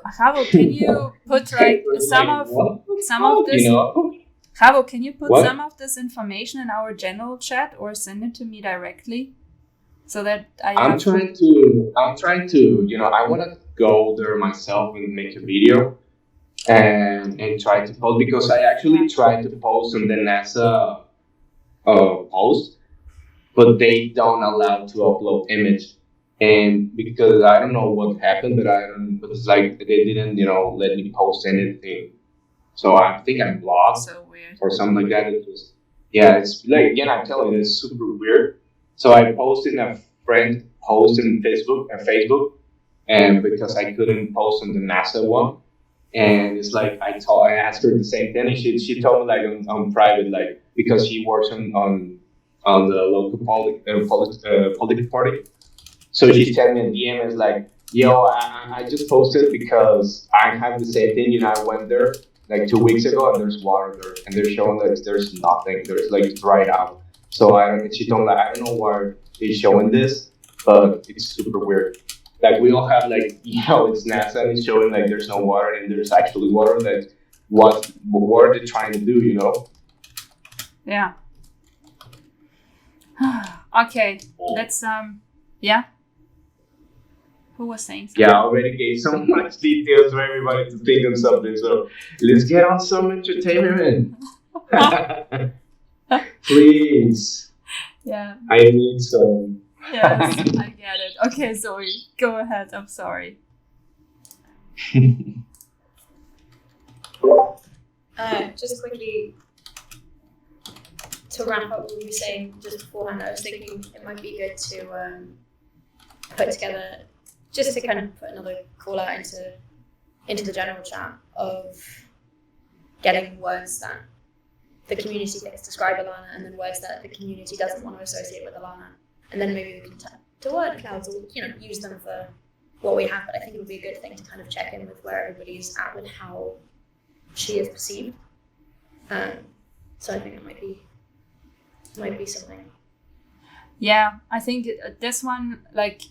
put like some of this? Chavo, can you put some of this information in our general chat or send it to me directly, so that I'm trying to. I want to go there myself and make a video and try to post, because I actually tried to post on the NASA post, but they don't allow to upload image. And because I don't know what happened, but it's like they didn't, let me post anything. So I think I'm blocked or something like that. It's like, again, I'm telling you, it's super weird. So I posted a friend post in Facebook, and because I couldn't post on the NASA one, and it's like I asked her the same thing, and she told me like on private, like, because she works on the local political party. So she sent me a DM and is like, yo, I just posted because I have the same thing. I went there like 2 weeks ago and there's water there. And they're showing that there's nothing. There's like dried out. So she told me, like, I don't know why they're showing this, but it's super weird. Like, we all have like, it's NASA and it's showing like there's no water and there's actually water. Like, what are they trying to do, Yeah. Okay, let's, yeah. Who was saying something? Yeah, I already gave so much details for everybody to think on something. So let's get on some entertainment. Please. Yeah. I need some. Yes, I get it. Okay, Zoe, go ahead. I'm sorry. Just quickly, to wrap up what we were saying just beforehand, I was thinking it might be good to put together, just to kind of put another call out into the general chat of getting words that the community thinks describe Alana, and then words that the community doesn't want to associate with Alana, and then maybe we can turn to word clouds or use them for what we have. But I think it would be a good thing to kind of check in with where everybody's at with how she is perceived. So I think it might be might be something. Yeah, I think this one, like,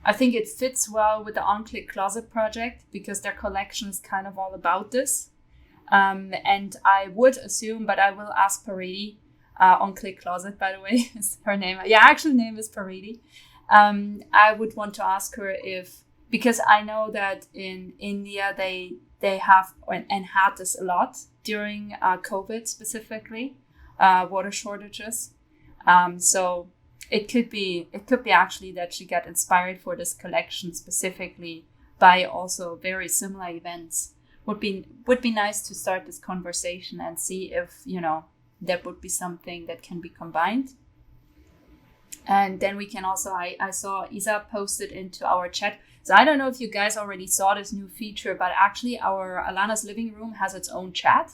I think it fits well with the On-Click Closet project because their collection is kind of all about this. And I would assume, but I will ask Paridi, On-Click Closet, by the way, is her name. Yeah, actual name is Paridi. I would want to ask her if, because I know that in India they have and had this a lot during COVID specifically, water shortages. So it could be actually that she got inspired for this collection specifically by also very similar events. Would be nice to start this conversation and see if, that would be something that can be combined. And then we can also, I saw Isa posted into our chat. So I don't know if you guys already saw this new feature, but actually our Alana's living room has its own chat.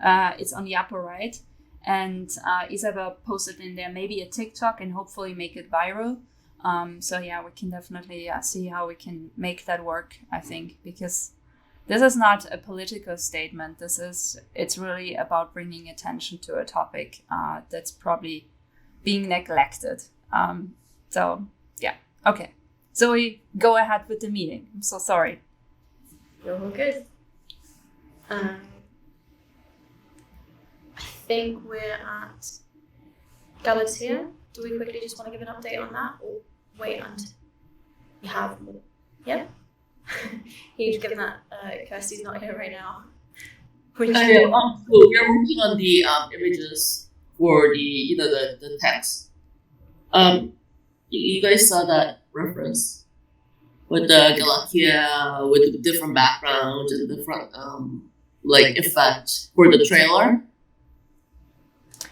It's on the upper right. And Isabel posted in there maybe a TikTok and hopefully make it viral. So yeah, we can definitely see how we can make that work, I think, because this is not a political statement. It's really about bringing attention to a topic that's probably being neglected. So yeah, okay. So we go ahead with the meeting. I'm so sorry. You're all good. I think we're at Galatea. Do we quickly just want to give an update on that, or wait until we have more? Yeah. Huge, given that Kirsty's not here right now. So we're working on the images for the text. You guys saw that reference with the Galatea with the different backgrounds and different effect for the trailer.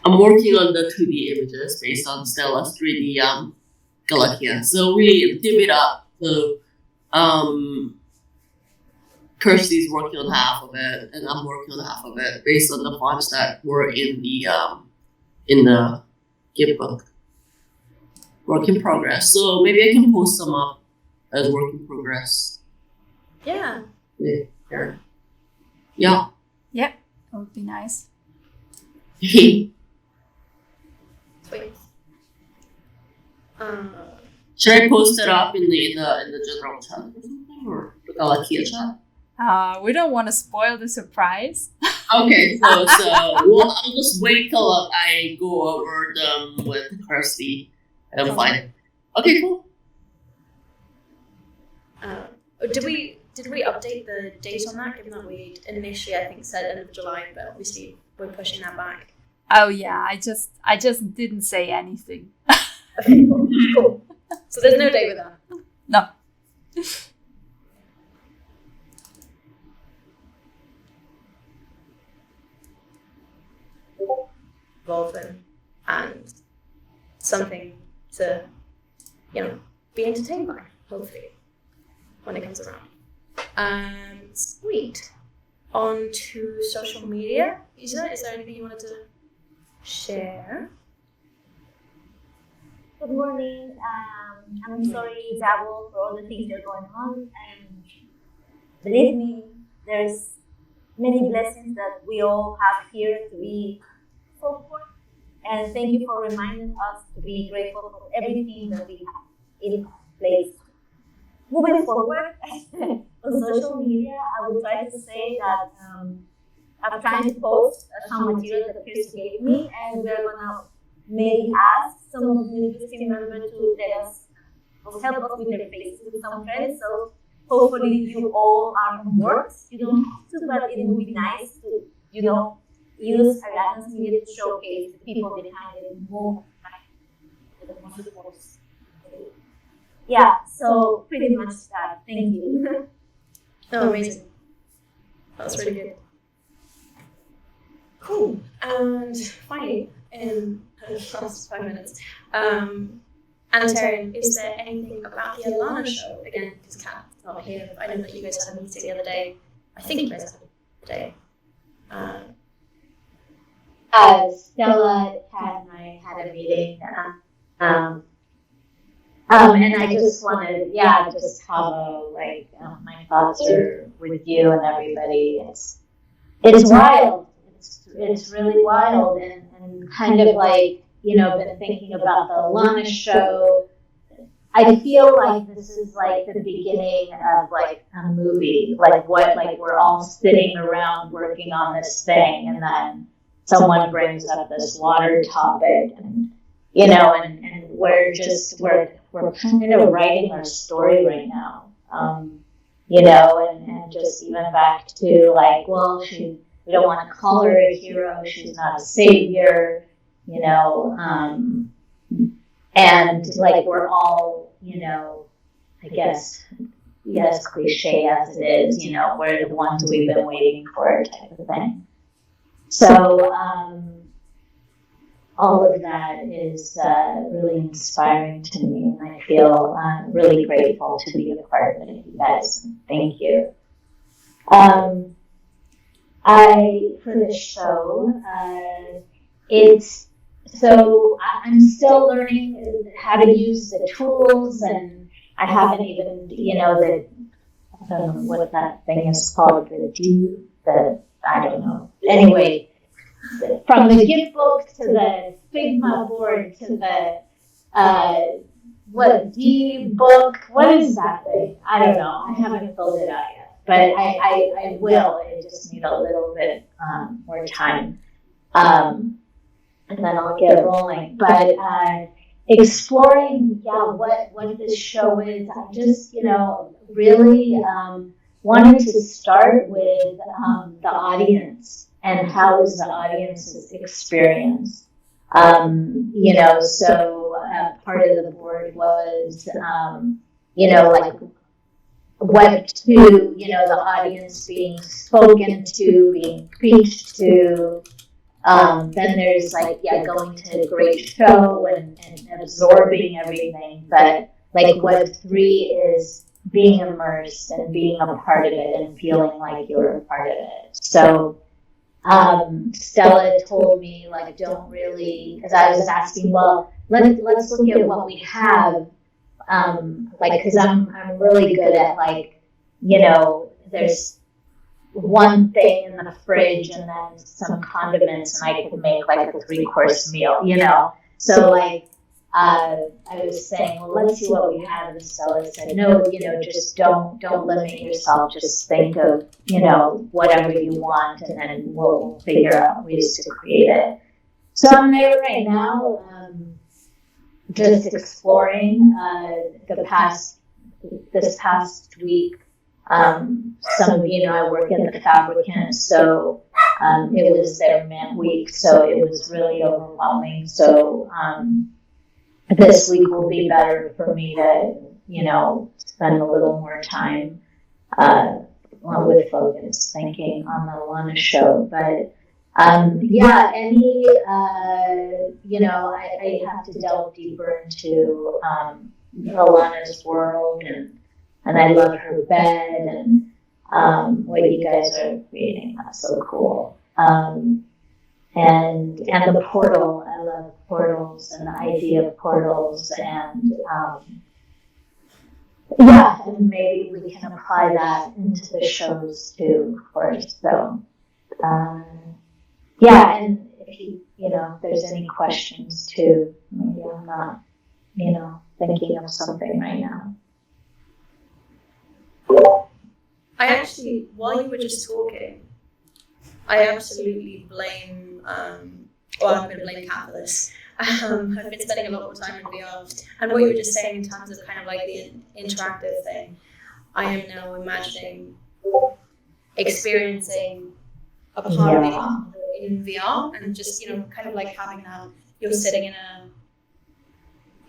I'm working on the 2D images based on Stella's 3D Galatea. So we div it up. So Kirsty's working on half of it, and I'm working on half of it based on the fonts that were in the gift book. Work in progress. So maybe I can post some up as work in progress. Yeah. Yeah. Yeah, that would be nice. Sweet. Should I post it up in the general chat or something, or the Galatea chat? We don't want to spoil the surprise. Okay, so I'll just wait till I go over them with Kirsty and fine. Okay, cool. Did we update the date on that? Given that we initially, I think, said end of July, but obviously we're pushing that back. Oh yeah, I just didn't say anything. Okay, cool. So there's no date with that. No. Involvement and something to, be entertained by, hopefully, when it comes around. Sweet. On to social media. Isa, is there anything you wanted to share? Good morning. I'm sorry, Zabo, for all the things that are going on. And believe me, there's many blessings that we all have here to be thankful for. And thank you for reminding us to be grateful for everything that we have in place. Moving forward, on social media, I would try to say that I'm trying to post some material that Kirsty gave me, and we're gonna maybe ask some of the team members to let us help us with their faces with some friends. So hopefully you all are on board. You don't have to, but it would be nice to, use Alana's media to showcase the people behind it more. Yeah, so pretty much that. Thank you. Oh, amazing. That's really good. Cool. And finally, in the last 5 minutes, Anatarian, is there anything about the Alana show? Again, because Kat's not here. I know that you guys had a meeting the other day. I think you guys had a day. Stella, Kat, and I had a meeting. And I just wanted, just how my thoughts are with you and everybody. It's wild. It's really wild and kind of been thinking about the Alana show. I feel like this is like the beginning of like a movie, like we're all sitting around working on this thing, and then someone brings up this water topic, and and we're kind of writing our story right now, and just even back to like, well, we don't want to call her a hero, she's not a savior, and like we're all, I guess, as cliche as it is, we're the ones we've been waiting for type of thing. So all of that is really inspiring to me, and I feel really grateful to be a part of it, you guys. Thank you. For the show, I'm still learning how to use the tools, and I haven't even, I don't know what that thing is called, I don't know. Anyway, from the gift book to the Figma board to the D book, what is that thing? I don't know. I haven't filled it out yet, but I will. I just need a little bit more time. And then I'll get rolling. But exploring, what this show is, I just, really wanted to start with the audience and how is the audience's experience. So part of the board was, like what to, the audience being spoken to, being preached to. Then there's like, going to a great show and absorbing everything. But like Web3 is being immersed and being a part of it and feeling like you're a part of it. So Stella told me, like, don't really, because I was asking, well, let's look at what we have. Because I'm really good at, like, there's one thing in the fridge and then some condiments, and I could make like a 3-course meal, So like, I was saying, well, let's see what we have. And Stella said, no, just don't limit yourself. Just think of, whatever you want, and then we'll figure out ways to create it. So I'm there right now, just exploring this past week. Some of you know I work at the Fabricant, so it was their man week, so it was really overwhelming. So this week will be better for me to, spend a little more time with focus thinking on the Alana show. But I have to delve deeper into Alana's world, and I love her bed and what you guys are creating. That's so cool. And the portal. I love portals and the idea of portals, and and maybe we can apply that into the shows too, of course. So and if if there's any questions too, maybe I'm not, thinking of something right now. I actually, while you were just talking, I absolutely blame, I'm going to blame Kat for this. I've been spending a lot more time in VR. And what you were just saying in terms of kind of like the interactive thing, I am now imagining experiencing a part of VR in VR, and just, kind of like having that, you're sitting around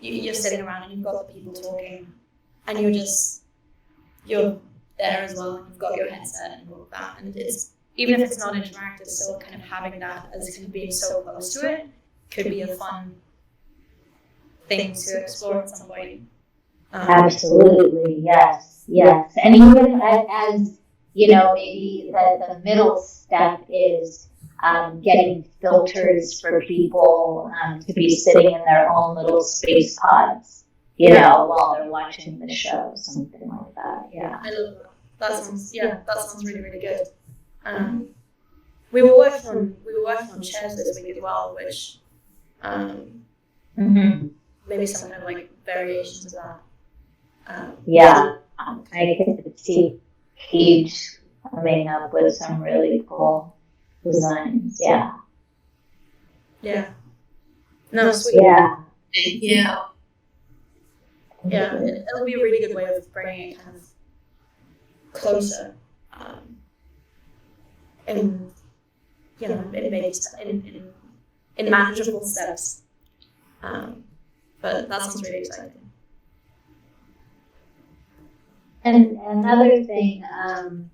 and you've got the people talking, and you're there as well, and you've got your headset and all of that, and it's, even if it's not interactive, still kind of having that as kind of being so close to it could be a fun thing to explore at some point. Absolutely, yes. And even as maybe the middle step is getting filters for people to be sitting in their own little space pods, while they're watching the show, something like that. Yeah. I love that. That sounds really, really good. We were working on chairs this week as well, which Mm-hmm. maybe some kind of like variations of that. Yeah, I could see Cage coming up with some really cool designs. Yeah. Yeah. No, sweet. Yeah. Thank you. Yeah, it'll be a really good way of bringing it kind of closer. In in manageable steps. But that sounds really exciting. And another thing, and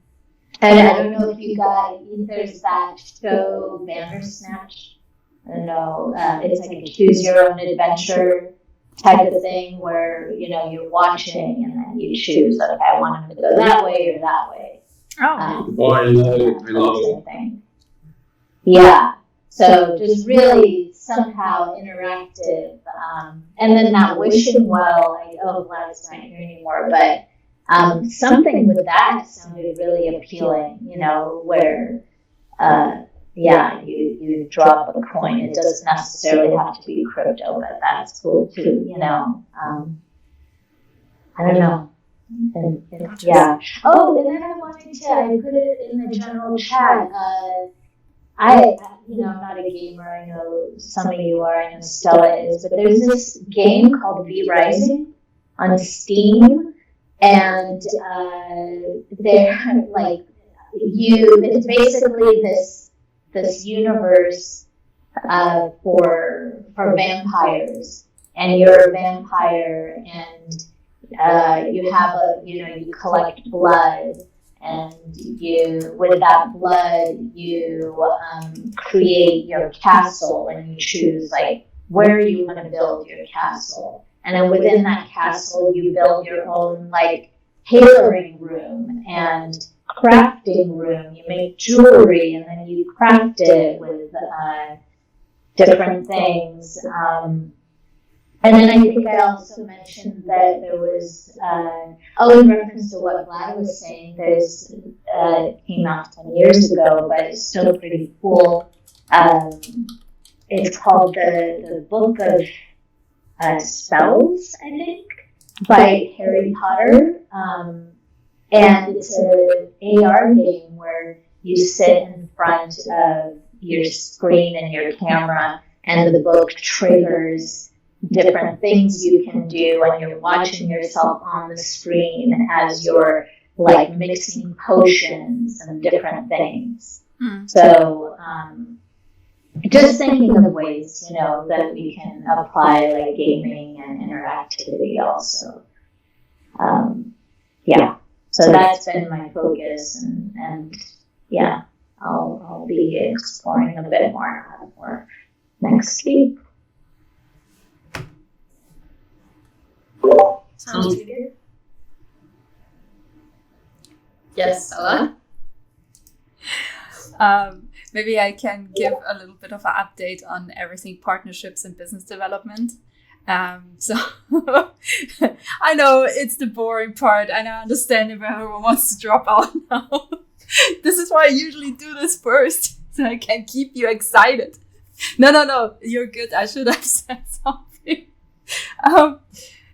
I don't know if you guys, there's that show Bandersnatch. I don't know, it's like a choose your own adventure type of thing where, you're watching and then you choose, okay, I want him to go that way or that way. Oh. I love it. I love it. Thing. Yeah. So just really somehow interactive. And then that wishing well, Vlad's not here anymore, but something with that sounded really appealing, where you drop a coin. It doesn't necessarily have to be crypto, but that's cool too, I don't know. Yeah. Oh, and then I put it in the general chat. I'm not a gamer. I know some of you are. I know Stella is, but there's this game called V Rising on Steam, and they're like it's basically this universe for vampires, and you're a vampire, and you have you collect blood, and with that blood you create your castle, and you choose like where you want to build your castle, and then within that castle you build your own like tailoring room and crafting room. You make jewelry and then you craft it with different things. And then I think I also mentioned that there was, in reference to what Vlad was saying, there's, came out 10 years ago, but it's still pretty cool. It's called the Book of Spells, I think, by Harry Potter. And it's an AR game where you sit in front of your screen and your camera, and the book triggers different things you can do when you're watching yourself on the screen as you're like mixing potions and different things. So just thinking of ways, that we can apply like gaming and interactivity also. So that's been my focus, and I'll be exploring a bit more next week. Sounds pretty good. Yes, Stella? Maybe I can give a little bit of an update on everything partnerships and business development. So I know it's the boring part, and I understand if everyone wants to drop out now. This is why I usually do this first, so I can keep you excited. No, you're good. I should have said something.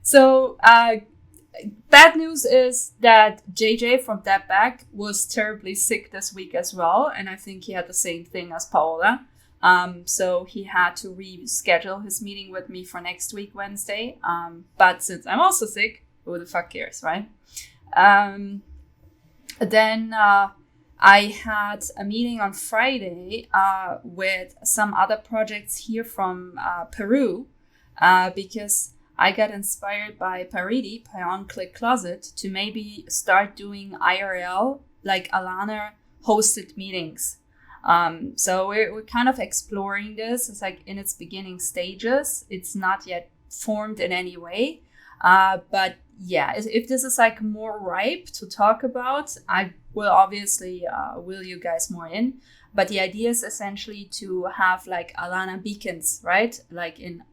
So bad news is that JJ from That Back was terribly sick this week as well, and I think he had the same thing as Paola. So he had to reschedule his meeting with me for next week, Wednesday. But since I'm also sick, who the fuck cares, right? Then I had a meeting on Friday with some other projects here from Peru because I got inspired by Paridi, Payon Click Closet, to maybe start doing IRL, like Alana hosted meetings. So we're kind of exploring this. It's like in its beginning stages. It's not yet formed in any way. But yeah, if this is like more ripe to talk about, I will obviously will you guys more in. But the idea is essentially to have like Alana beacons, right? Like in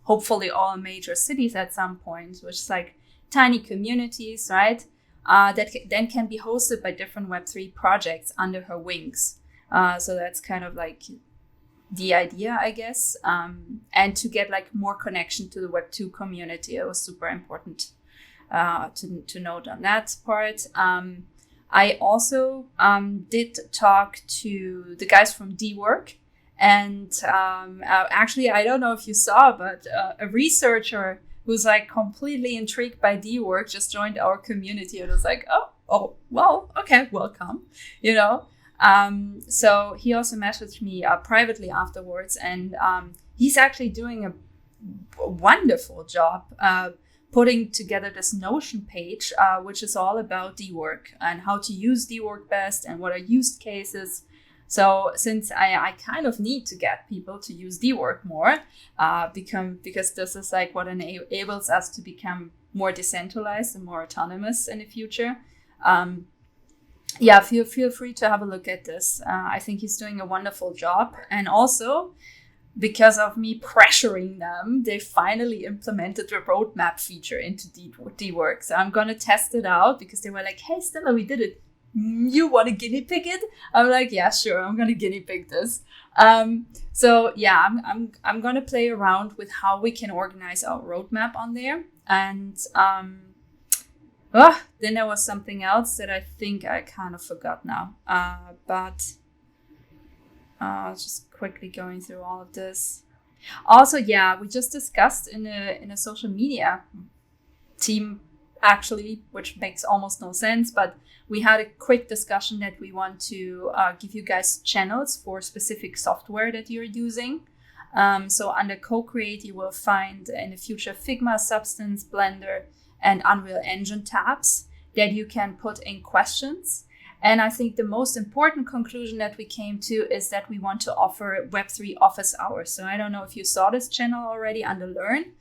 hopefully all major cities at some point, which is like tiny communities, right? That then can be hosted by different Web3 projects under her wings. So that's kind of like the idea, I guess, and to get like more connection to the Web2 community. It was super important to note on that part. I also did talk to the guys from D-Work, and actually, I don't know if you saw, but a researcher who's like completely intrigued by D-Work just joined our community. It was like, oh, well, okay, welcome, you know. So he also messaged me privately afterwards, and he's actually doing a wonderful job putting together this Notion page, which is all about D-Work and how to use D-Work best and what are use cases. So since I kind of need to get people to use D-Work more, because this is like what enables us to become more decentralized and more autonomous in the future. Feel free to have a look at this. I think he's doing a wonderful job. And also, because of me pressuring them, they finally implemented the roadmap feature into D-Work. So I'm going to test it out because they were like, hey, Stella, we did it. You want to guinea pig it? I'm like, yeah, sure. I'm going to guinea pig this. I'm going to play around with how we can organize our roadmap on there. And then there was something else that I think I kind of forgot now. Just quickly going through all of this. Also, we just discussed in a social media team, actually, which makes almost no sense, but we had a quick discussion that we want to give you guys channels for specific software that you're using. So under Co-Create, you will find in the future Figma, Substance, Blender, and Unreal Engine tabs that you can put in questions. And I think the most important conclusion that we came to is that we want to offer Web3 office hours. So I don't know if you saw this channel already under Learn.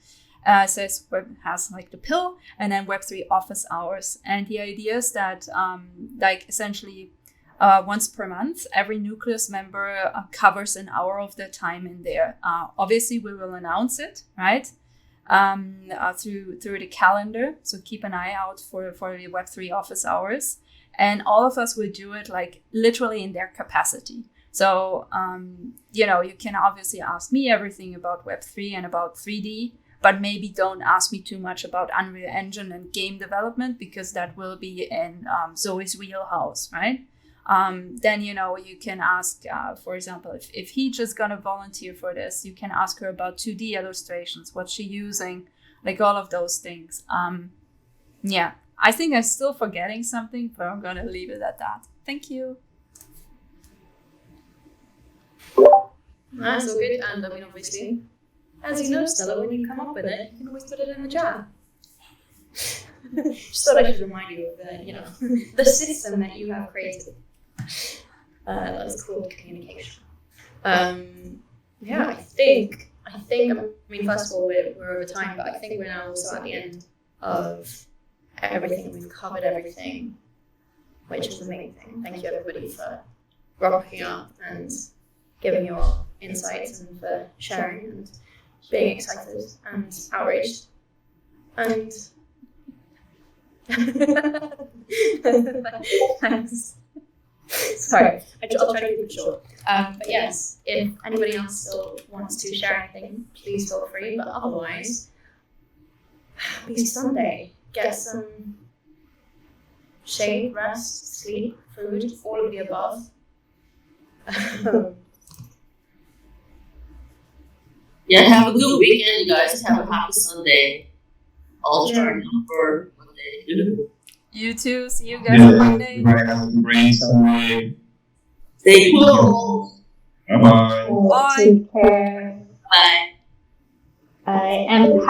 Says has like the pill and then Web3 office hours. And the idea is that essentially once per month, every Nucleus member covers an hour of their time in there. Obviously, we will announce it, right? Through the calendar. So keep an eye out for the Web3 office hours. And all of us will do it like literally in their capacity. So, you can obviously ask me everything about Web3 and about 3D, but maybe don't ask me too much about Unreal Engine and game development because that will be in Zoe's wheelhouse, right? Then, you can ask, for example, if Heech is going to volunteer for this, you can ask her about 2D illustrations, what's she using, like all of those things. I think I'm still forgetting something, but I'm going to leave it at that. Thank you. That's all good. And I mean, obviously, as you know, Stella, when you come up with it, you can always put it in the chat. Just thought I should remind you of the system that you have created. That's called communication. I think. I mean, first of all, we're over time, but I think we're now also at the end of everything. We've covered everything, which is amazing. Thank you, everybody, for rocking up and giving your insights and for sharing and being excited and outraged. And thanks. Sorry, I'll try to keep it short. But yes, if anybody else still wants to share anything, please feel free. But otherwise, happy Sunday. Get some shade, rest, sleep, food, all of the above. Have a good weekend, you guys. Have a happy Sunday. I'll turn up for Monday. You too. See you guys on Monday. Have a great Sunday. Stay cool. Bye-bye. Bye. Take care. Bye. Bye. And